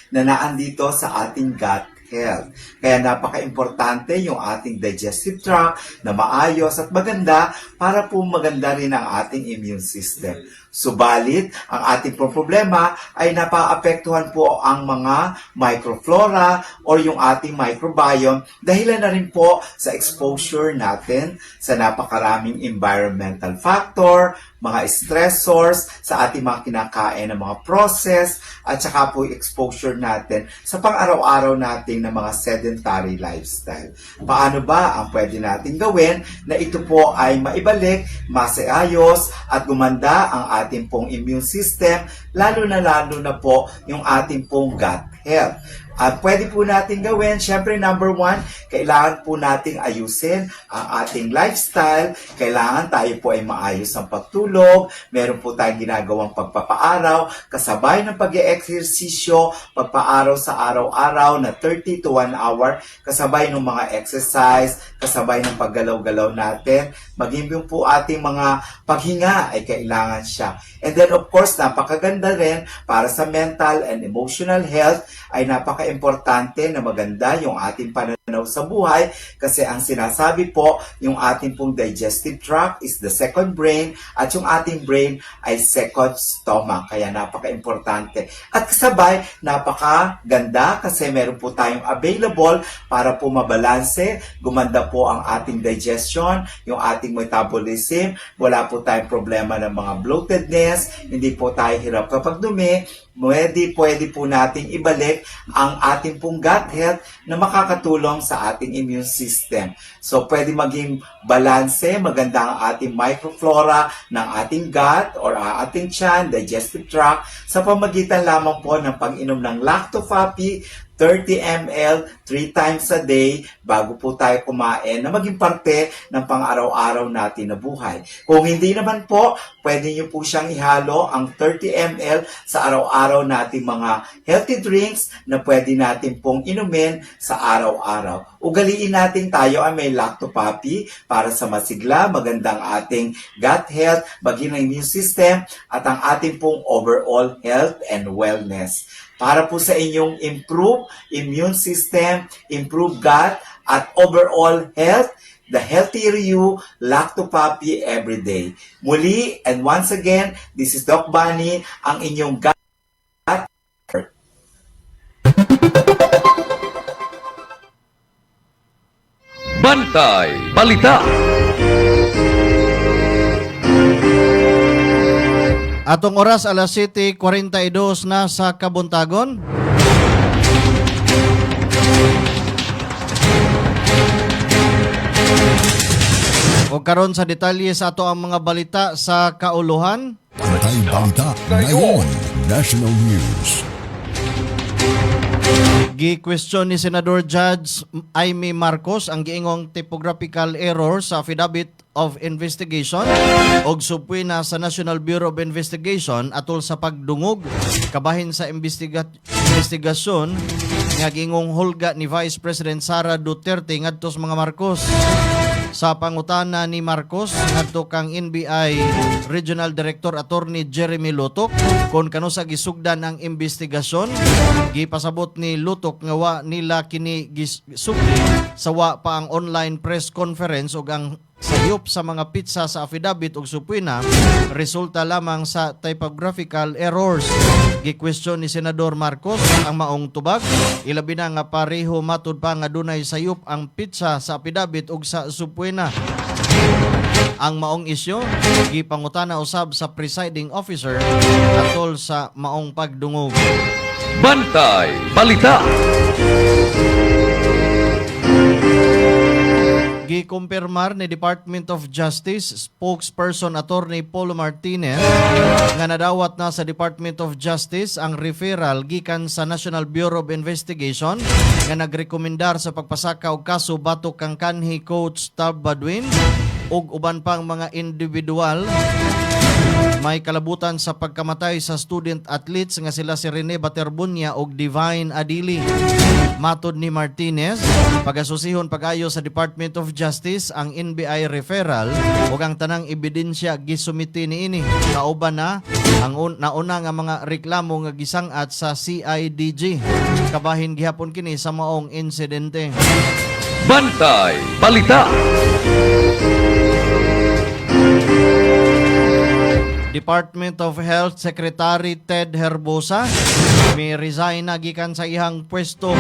na naandito sa ating gut health. Kaya napaka-importante yung ating digestive tract na maayos at maganda para po maganda rin ang ating immune system. Subalit, ang ating problema ay napaapektuhan po ang mga microflora o yung ating microbiome dahilan na rin po sa exposure natin sa napakaraming environmental factor, mga stressors sa ating mga kinakain ng mga process at saka po exposure natin sa pang-araw-araw nating na mga sedentary lifestyle. Paano ba ang pwede natin gawin na ito po ay maibalik, masayos at gumanda ang ating pong immune system, lalo na po yung ating pong gut health. At pwede po natin gawin, syempre number 1, kailangan po nating ayusin ang ating lifestyle. Kailangan tayo po ay maayos ang pagtulog. Meron po tayong ginagawang pagpapaaraw, kasabay ng pag-eeksesisyo, pagpaaraw sa araw-araw na 30 to 1 hour, kasabay ng mga exercise, kasabay ng paggalaw-galaw natin. Maging yung po ating mga paghinga ay kailangan siya. And then of course, napakaganda rin para sa mental and emotional health ay napaka-importante na maganda yung ating pananaw sa buhay kasi ang sinasabi po, yung ating pong digestive tract is the second brain at yung ating brain ay second stomach. Kaya napaka-importante. At kasabay, napakaganda kasi meron po tayong available para po mabalanse, gumanda po ang ating digestion, yung ating metabolism, wala po tayong problema ng mga bloatedness, hindi po tayo hirap kapag dumi, pwede po nating ibalik ang ating pong gut health na makakatulong sa ating immune system. So, pwede maging balanse, maganda ang ating microflora ng ating gut or ating tiyan, digestive tract, sa pamagitan lamang po ng pag-inom ng Lactopaffi, 30 ml 3 times a day bago po tayo kumain na maging parte ng pang-araw-araw natin na buhay. Kung hindi naman po, pwede nyo po siyang ihalo ang 30 ml sa araw-araw nating mga healthy drinks na pwede natin pong inumin sa araw-araw. Ugaliin natin tayo ay may Lactopaffi para sa masigla, magandang ating gut health, maging ang immune system at ang ating pong overall health and wellness. Para po sa inyong improve immune system, improve gut, at overall health, the healthier you, Lactopaffi every day. Muli, and once again, this is Doc Bani, ang inyong gut. Bantay Balita. Atong oras alas 7:42 na sa Kabuntagon. O karon sa detalye sa ato ang mga balita sa kauluhan. Bantay Balita ngayon, National News. Gi-question ni Senador Judge Amy Marcos ang giingong typographical error sa affidavit of investigation og subpoena sa National Bureau of Investigation atol sa pagdungog kabahin sa investigasyon nga giingong hulga ni Vice President Sara Duterte ngadto sa mga Marcos. Sa pangutana ni Marcos ngadto kang NBI Regional Director Attorney Jeremy Lutok kung kano sa gisugdan ang investigasyon, gipasabot ni Lutok nga wa nila kini gisugdi sa wa pa ang online press conference ug ang sayop sa mga pitsa sa affidavit ug subpoena resulta lamang sa typographical errors. Gi-question ni Senador Marcos ang maong tubag, ilabi na nga pareho matud pa nga dunay sayop ang pitsa sa affidavit ug sa subpoena. Ang maong isyu gipangutana usab sa presiding officer atol sa maong pagdungog. Bantay Balita. Gikumpirmar ni Department of Justice spokesperson Attorney Paulo Martinez nga nadawat na sa Department of Justice ang referral gikan sa National Bureau of Investigation nga nagrekomendar sa pagpasaka og kaso batok kang kanhi Coach Tab Badwin ug uban pang mga individual may kalabutan sa pagkamatay sa student athletes nga sila si Rene Baterbunya ug Divine Adili. Matod ni Martinez, pag-asusihon pag-ayo sa Department of Justice ang NBI referral ug ang tanang ebidensya gisumiti niini. Kauban na ang nauna nga mga reklamo nga gisangat sa CIDG. Kabahin gihapon kini sa maong insidente. Bantay Balita. Department of Health Secretary Ted Herbosa may resign na gikan sa ihang pwesto.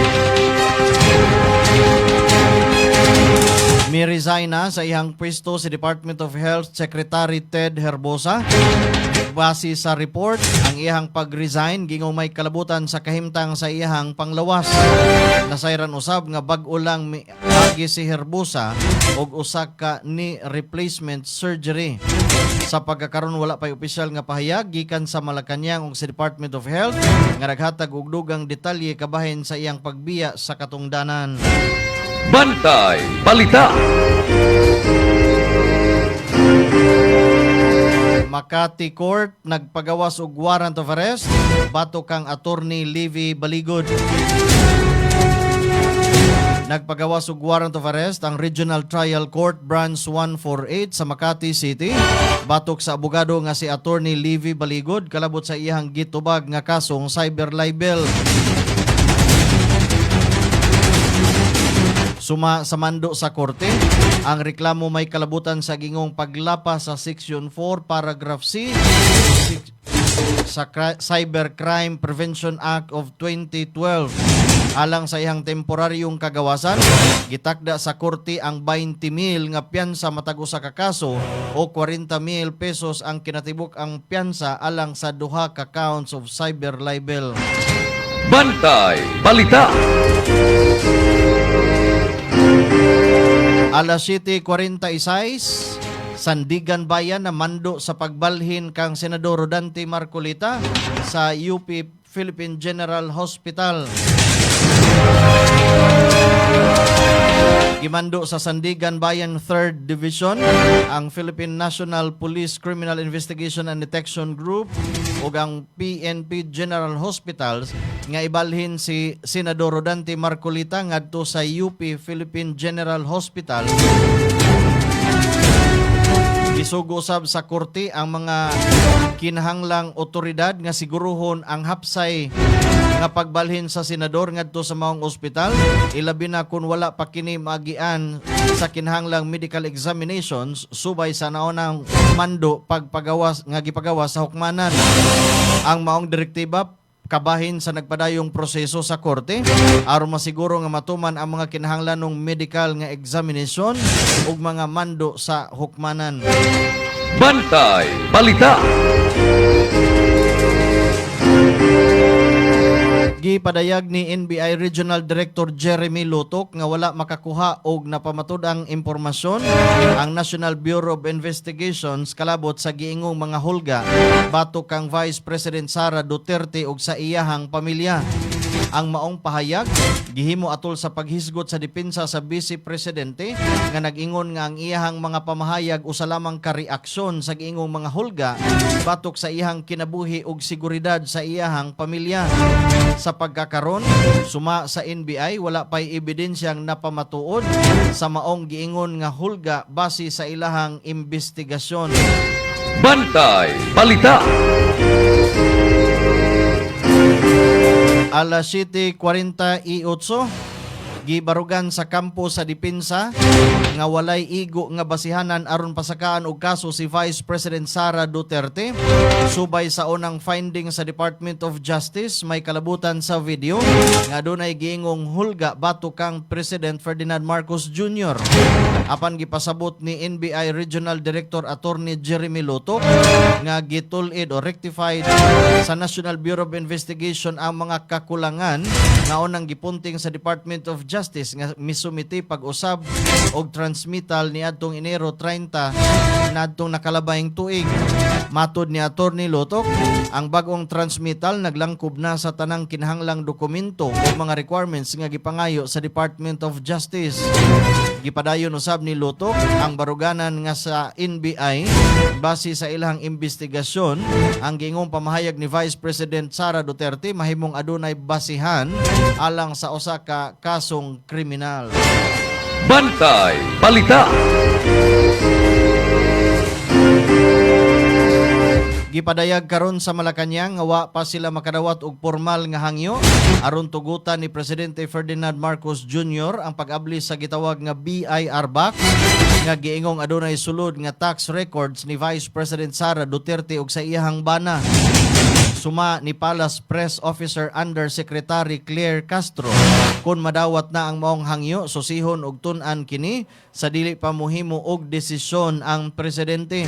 May resign na sa ihang pwesto si Department of Health Secretary Ted Herbosa. Base sa report, ang iyang pag-resign gingong may kalabutan sa kahimtang sa iyang panglawas. Nasayran usab nga bag-o lang agi si Herbosa og usa ka ni replacement surgery. Sa pagkakaroon wala pay opisyal nga pahayag gikan sa Malacañang ug sa Department of Health nga naghatag og dugang detalye kabahin sa iyang pagbiya sa katungdanan. Bantay Balita. Makati Court nagpagawas og warrant of arrest batok kang Attorney Levi Baligod. Nagpagawas og warrant of arrest ang Regional Trial Court Branch 148 sa Makati City batok sa abogado nga si Attorney Levi Baligod kalabot sa iyang gitubag nga kasong cyber libel. Suma sa mando sa korte, ang reklamo may kalabutan sa gingong paglapas sa Section 4 Paragraph C sa Cybercrime Prevention Act of 2012. Alang sa iyang temporaryong kagawasan, gitakda sa korte ang 20,000 nga piyansa matag usa ka kaso o 40,000 pesos ang kinatibuk ang piyansa alang sa duha ka counts of cyber libel. Bantay Balita. Alas 7:46, Sandigan Bayan na mando sa pagbalhin kang Senador Rodante Marcolita sa UP Philippine General Hospital. Gimando sa Sandigan Bayan 3rd Division ang Philippine National Police Criminal Investigation and Detection Group ug ang PNP General Hospitals nga ibalhin si Senador Rodante Marcolita ngadto sa UP Philippine General Hospital. Gisugusab sa korte ang mga kinahanglang otoridad nga siguruhon ang hapsay nga pagbalhin sa senador ngadto sa maong ospital, ilabi na kung wala pa kini magian sa kinahanglang medical examinations subay sa naunang mando pagpagawas nga gipagawas sa hukmanan. Ang maong direktiba kabahin sa nagpadayong proseso sa korte aron masiguro nga matuman ang mga kinahanglanong medical nga examination ug mga mando sa hukmanan. Bantay Balita. Gipadayag ni NBI Regional Director Jeremy Lutok nga wala makakuha og napamatud ang impormasyon ang National Bureau of Investigations kalabot sa giingong mga hulga batok kang Vice President Sara Duterte ug sa iyahang pamilya. Ang maong pahayag gihimo atol sa paghisgot sa depensa sa Vice Presidente nga nag-ingon nga ang iyahang mga pamahayag usa lamang ka reaksyon sa giingong mga hulga batok sa iyahang kinabuhi ug seguridad sa iyahang pamilya. Sa pagkakaron, suma sa NBI wala pay ebidensyang napamatuod sa maong giingon nga hulga base sa ilahang investigasyon. Bantay Balita. Alas 7:48, gibarugan sa kampo sa depensa nga walay igo nga basihanan aron pasakaan og kaso si Vice President Sara Duterte. Subay sa unang finding sa Department of Justice, may kalabutan sa video nga dunay giingong hulga batok kang President Ferdinand Marcos Jr. Apan gipasabot ni NBI Regional Director Attorney Jeremy Loto nga gitulid o rectified sa National Bureau of Investigation ang mga kakulangan nga unang gipunting sa Department of Justice nga misumiti pag-usab og transmittal ni adtong Enero 30 nadtong nakalabayng tuig. Matud ni Attorney Lotok, ang bagong transmittal naglangkob na sa tanang kinahanglang dokumento o mga requirements nga gipangayo sa Department of Justice. Gipadayon usab ni Lotok ang baruganan nga sa NBI base sa ilang investigasyon ang giingong pamahayag ni Vice President Sara Duterte mahimong adunay basihan alang sa usa ka kasong kriminal. Bantay Balita. Gipadayag karon sa Malacañang nga wa pa sila makadawat og formal nga hangyo aron tugutan ni Presidente Ferdinand Marcos Jr. ang pag-abli sa gitawag nga BIR back nga giingong adunay sulod nga tax records ni Vice President Sara Duterte ug sa iyahang bana. Suma ni Palace Press Officer Undersecretary Claire Castro kung madawat na ang maong hangyo susihon og tun-an kini sa dili pa mohimo og desisyon ang presidente.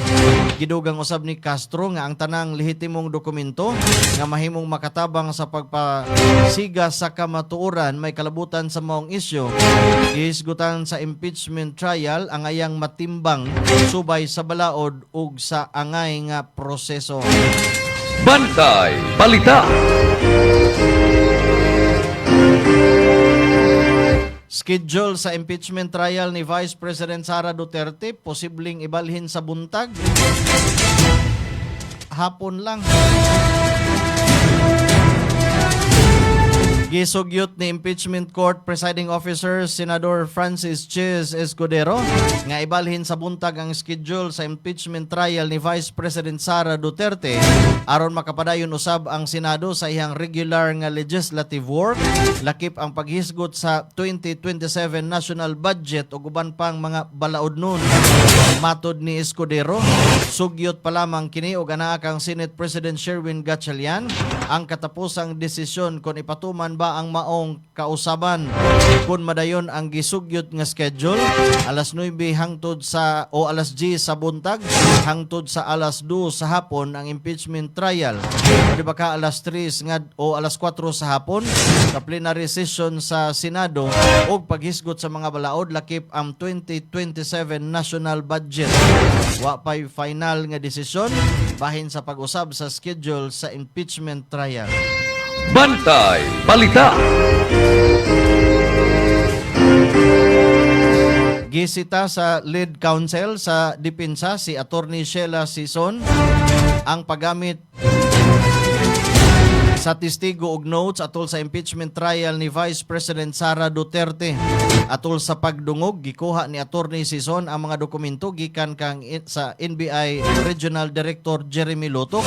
Gidugang usab ni Castro nga ang tanang lehitimong dokumento nga mahimong makatabang sa pagpasiga sa kamatuoran may kalabutan sa maong isyu. Gihisgutan sa impeachment trial ang ayang matimbang subay sa balaod ug sa angay nga proseso. Bantay Balita. Schedule sa impeachment trial ni Vice President Sara Duterte posibleng ibalhin sa buntag. Hapon lang. Gisugyot ni Impeachment Court Presiding Officer Senador Francis Ches Escudero nga ibalhin sa buntag ang schedule sa impeachment trial ni Vice President Sara Duterte aron makapadayon usab ang Senado sa iyang regular nga legislative work lakip ang paghisgot sa 2027 national budget ug uban pang mga balaod nun. Matod ni Escudero, sugyot pa lamang kini og anaa kang Senate President Sherwin Gatchalian ang katapusang desisyon kung ipatuman ba ang maong kausaban. Kung madayon ang gisugyot nga schedule, alas 9 hangtod sa o alas 10 sa buntag hangtod sa alas 2 sa hapon ang impeachment trial. Di ba ka alas 3 nga o alas 4 sa hapon sa plenary session sa Senado og paghisgot sa mga balaod lakip ang 2027 national budget. Wa pay final nga desisyon bahin sa pag-usab sa schedule sa impeachment trial. Bantay Balita. Gisita sa lead counsel sa depensa si Attorney Sheila Sison ang paggamit sa testigo og notes atol sa impeachment trial ni Vice President Sara Duterte. Atol sa pagdungog, gikuha ni Attorney Sison ang mga dokumento gikan kang sa NBI Regional Director Jeremy Lotok.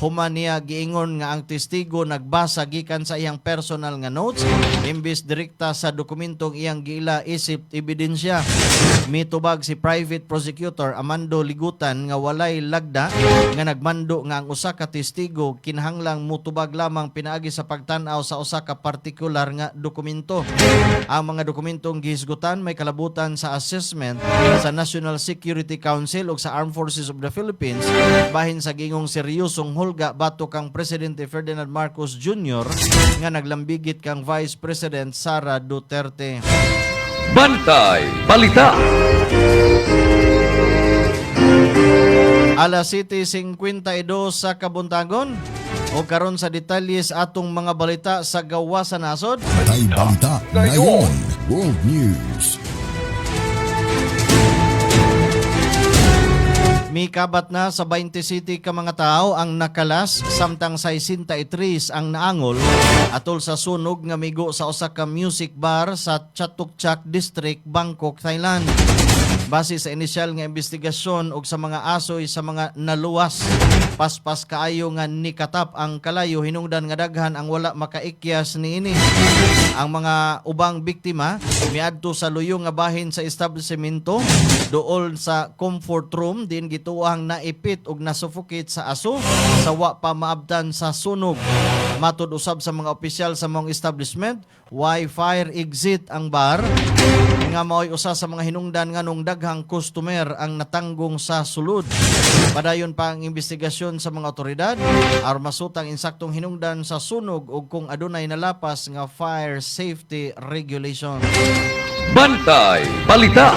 Human niya giingon nga ang testigo nagbasa gikan sa iyang personal nga notes imbis direkta sa dokumentong iyang giila isip ebidensya. Mitubag si Private Prosecutor Amando Ligutan nga walay lagda nga nagmando nga ang usa ka testigo kinahanglang mutubag lamang pinaagi sa pagtan-aw sa usa ka partikular nga dokumento. Ang mga dokumentong gihisgutan may kalabutan sa assessment sa National Security Council ug sa Armed Forces of the Philippines bahin sa gingong seryosong hulga batok kang Presidente Ferdinand Marcos Jr. nga naglambigit kang Vice President Sara Duterte. Bantay Balita. Alas 7:52 sa Kabuntagon. O karon sa detalye sa atong mga balita sa gawa sa nasod. Bantay Balita ngayon, World News. Mikabat na sa 20 city ka mga tao ang nakalas samtang sa 63 ang naangol atol sa sunog nga migo sa usa ka music bar sa Chatukchak District, Bangkok, Thailand. Base sa inisyal nga investigasyon og sa mga asoy sa mga naluwas, paspas kaayo nga nikatap ang kalayo hinungdan nga daghan ang wala makaikyas niini. Ang mga ubang biktima miadto sa luyong nga bahin sa establishmento dool sa comfort room din gituang naipit og nasuffocate sa aso sa wa pa maabtan sa sunog. Matud usab sa mga opisyal sa mong establishment, why fire exit ang bar nga mao'y usa sa mga hinungdan nganong daghang customer ang natanggong sa sulod. Padayon pa ang investigasyon sa mga otoridad aron masutang insaktong hinungdan sa sunog ug kung adunay nalapas nga fire safety regulation. Bantay Balita.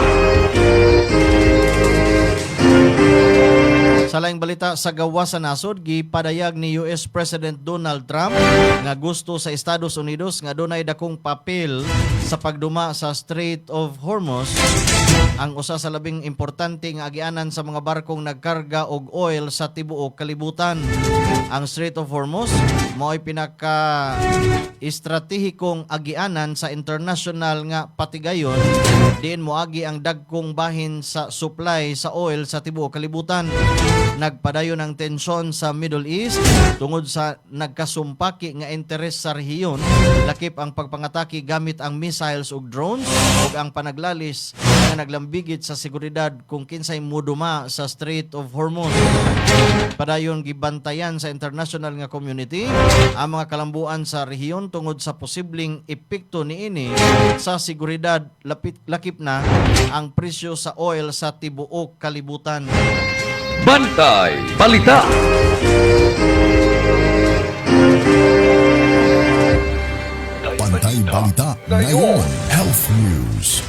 Sa laing balita sa gawa sa nasod, gipadayag ni US President Donald Trump nga gusto sa Estados Unidos nga dunay dakong papel sa pagduma sa Strait of Hormuz, ang usa sa labing importante nga agianan sa mga barkong nagkarga og oil sa tibuok kalibutan. Ang Strait of Hormuz mao'y pinaka estratehikong agianan sa international nga patigayon diin moagi ang dagkong bahin sa supply sa oil sa tibuok kalibutan. Nagpadayon ang tensyon sa Middle East tungod sa nagkasumpaki nga interes sa rehiyon, lakip ang pagpangatake gamit ang missiles ug drones ug ang panaglalis nga naglambigit sa seguridad kung kinsay moduma sa Strait of Hormuz. Padayon gibantayan sa international nga community ang mga kalambuan sa rehiyon tungod sa posibleng epekto niini sa seguridad, lakip na ang presyo sa oil sa tibuok kalibutan. Bantay Balita. Bantay Balita ngayon, Health News.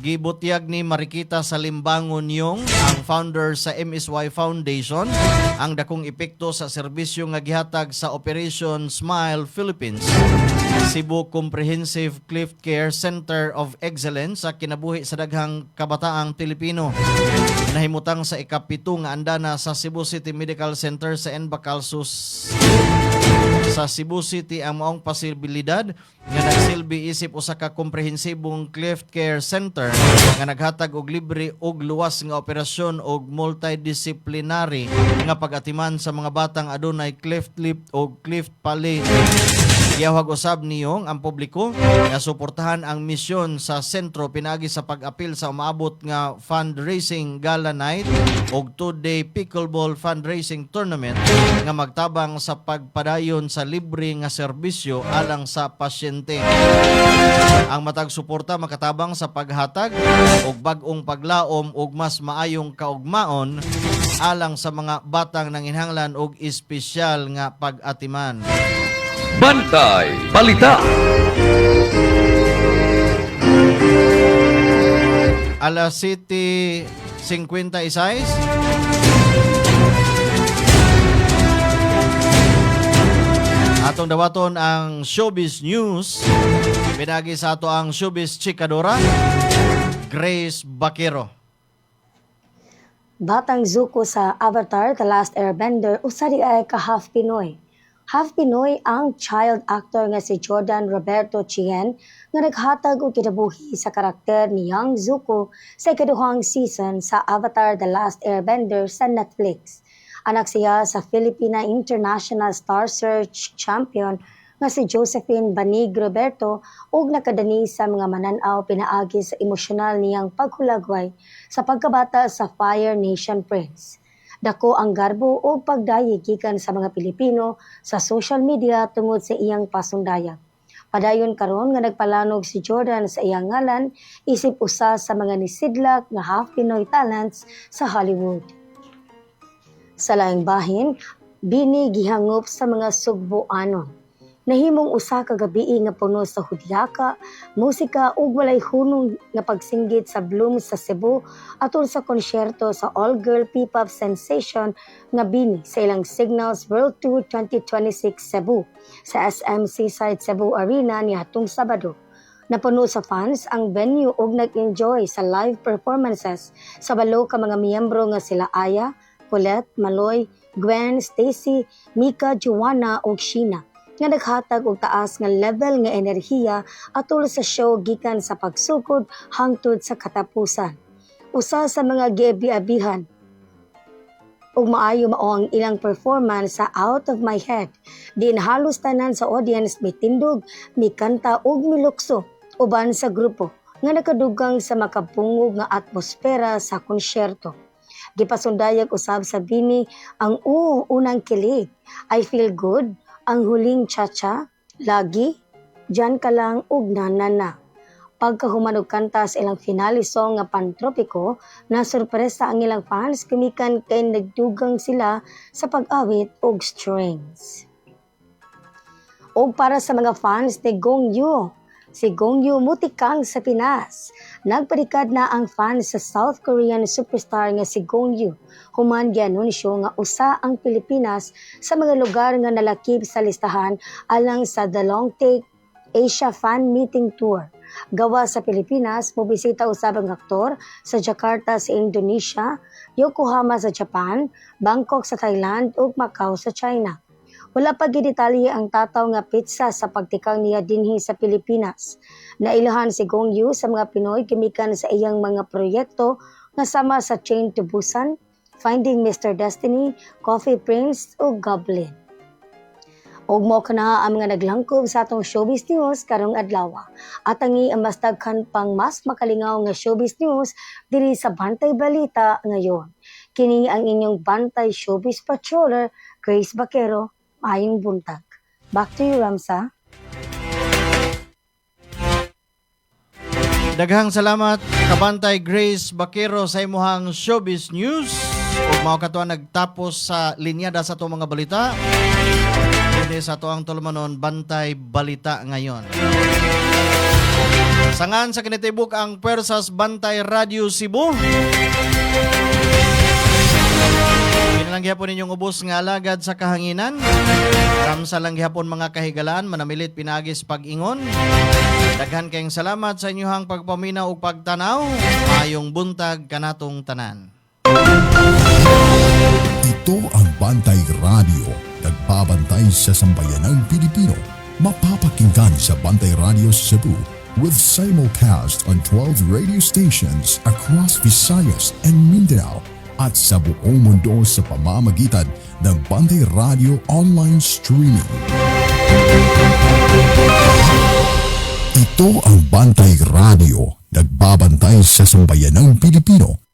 Gibutyag ni Marikita Salimbangon Yong, ang founder sa MSY Foundation, ang dakong epekto sa serbisyo nga gihatag sa Operation Smile Philippines, Cebu Comprehensive Cliff Care Center of Excellence sa kinabuhi sa daghang kabataang Pilipino. Nahimutang sa ikapito nga andana sa Cebu City Medical Center sa Enbacalsus sa Cebu City ang maong posibilidad nga nagsilbi isip usa ka komprehensibong Cliff Care Center nga naghatag og libre og luwas nga operasyon og multidisciplinary nga pag-atiman sa mga batang adunay cleft lip o cleft palate. Giyawag usab niyong ang publiko nga suportahan ang misyon sa sentro pinagi sa pag-apil sa umaabot nga fundraising gala night og 2-day pickleball fundraising tournament nga magtabang sa pagpadayon sa libre nga serbisyo alang sa pasyente. Ang matag suporta makatabang sa paghatag og bag-ong paglaom og mas maayong kaugmaon alang sa mga batang nanginhanglan og espesyal nga pag-atiman. Bantay Balita. Alas 7:56. Atong dawaton ang Showbiz News. Pinagi sa ato ang Showbiz Chikadora, Grace Bakero. Batang Zuko sa Avatar The Last Airbender usari ay ka half Pinoy. Half Pinoy ang child actor nga si Jordan Roberto Chien nga naghatag og kinabuhi sa karakter ni Young Zuko sa ikaduhang season sa Avatar The Last Airbender sa Netflix. Anak siya sa Filipina International Star Search champion nga si Josephine Banig Roberto ug nakadani sa mga mananaw pinaagi sa emosyonal niyang paghulagway sa pagkabata sa Fire Nation Prince. Dako ang garbo o pagdayi gikan sa mga Pilipino sa social media tungod sa iyang pasundayag. Padayon karon nga nagpalanog si Jordan sa iyang ngalan isip usa sa mga nisidlak nga half Pinoy talents sa Hollywood. Sa laing bahin, bini gihangop sa mga Sugboanon. Nahimong usa ka gabi nga puno sa hudyaka, musika ug walay hunong nga pagsinggit sa Bloom sa Cebu atol sa konsyerto sa all-girl P-pop sensation nga Bini sa ilang Signals World Tour 2026 Cebu sa SM Seaside Cebu Arena niadtong Sabado. Napuno sa fans ang venue ug nag-enjoy sa live performances sa balo ka mga miyembro nga sila Aya, Colette, Maloy, Gwen, Stacy, Mika, Joanna ug Sheena nga naghatag og taas nga level nga enerhiya atol sa show gikan sa pagsugod hangtod sa katapusan. Usa sa mga giabi-abihan ug maayo mao ang ilang performance sa Out of My Head. Diin halos tanan sa audience mitindog, mikanta ug milukso uban sa grupo nga nakadugang sa makabungog nga atmosfera sa konsyerto. Gipasundayag usab sa Bini ang unang kilig, I Feel Good, ang huling cha-cha, lagi, dyan ka lang ug nanana. Pagkahumanog kanta sa ilang finale song nga Pantropiko, na sorpresa ang ilang fans kumikan kay nagdugang sila sa pag-awit og strings. O para sa mga fans ni Gong Yoo, si Gong Yoo mutikang sa Pinas. Nagparikad na ang fans sa South Korean superstar nga si Gong Yoo. Human gianunsyo nga usa ang Pilipinas sa mga lugar nga nalakip sa listahan alang sa The Long Take Asia Fan Meeting Tour. Gawa sa Pilipinas, mobisita usab ang aktor sa Jakarta sa Indonesia, Yokohama sa Japan, Bangkok sa Thailand ug Macau sa China. Wala pa gidetalye ang tataw nga pitsa sa pagtikang niya dinhi sa Pilipinas. Nailahan si Gong Yoo sa mga Pinoy kimikan sa iyang mga proyekto nga sama sa Train to Busan, Finding Mr. Destiny, Coffee Prince ug Goblin. Og mo kana ang mga naglangkob sa atong showbiz news karong adlaw. At ang mas daghan pang mas makalingaw nga showbiz news diri sa Bantay Balita ngayon. Kini ang inyong Bantay Showbiz Patroller, Grace Baquero. Maayong buntag. Back to you, Ramsa. Daghang salamat kabantay Grace Baquero sa imuhang showbiz news. Ug mao katuwa nagtapos sa linyada sa atong mga balita. Dili sa atoang tulumanon Bantay Balita ngayon. Sangan sa kinitibuk ang Pwersas Bantay Radio Cebu. Lang gihapon ninyong ubos nga alagad sa kahanginan. Ramsa lang gihapon mga kahigalaan, manamilit pinagis pag-ingon. Daghan kayong salamat sa inyong pagpaminaw ug pagtanaw. Mayong buntag kanatong tanan. Ito ang Bantay Radio, nagbabantay sa sambayanang Pilipino. Mapapakinggan sa Bantay Radio Cebu with simulcast on 12 radio stations across Visayas and Mindanao at sa buong mundo sa pamamagitan ng Bantay Radio Online Streaming. Ito ang Bantay Radio, nagbabantay sa sambayanang Pilipino.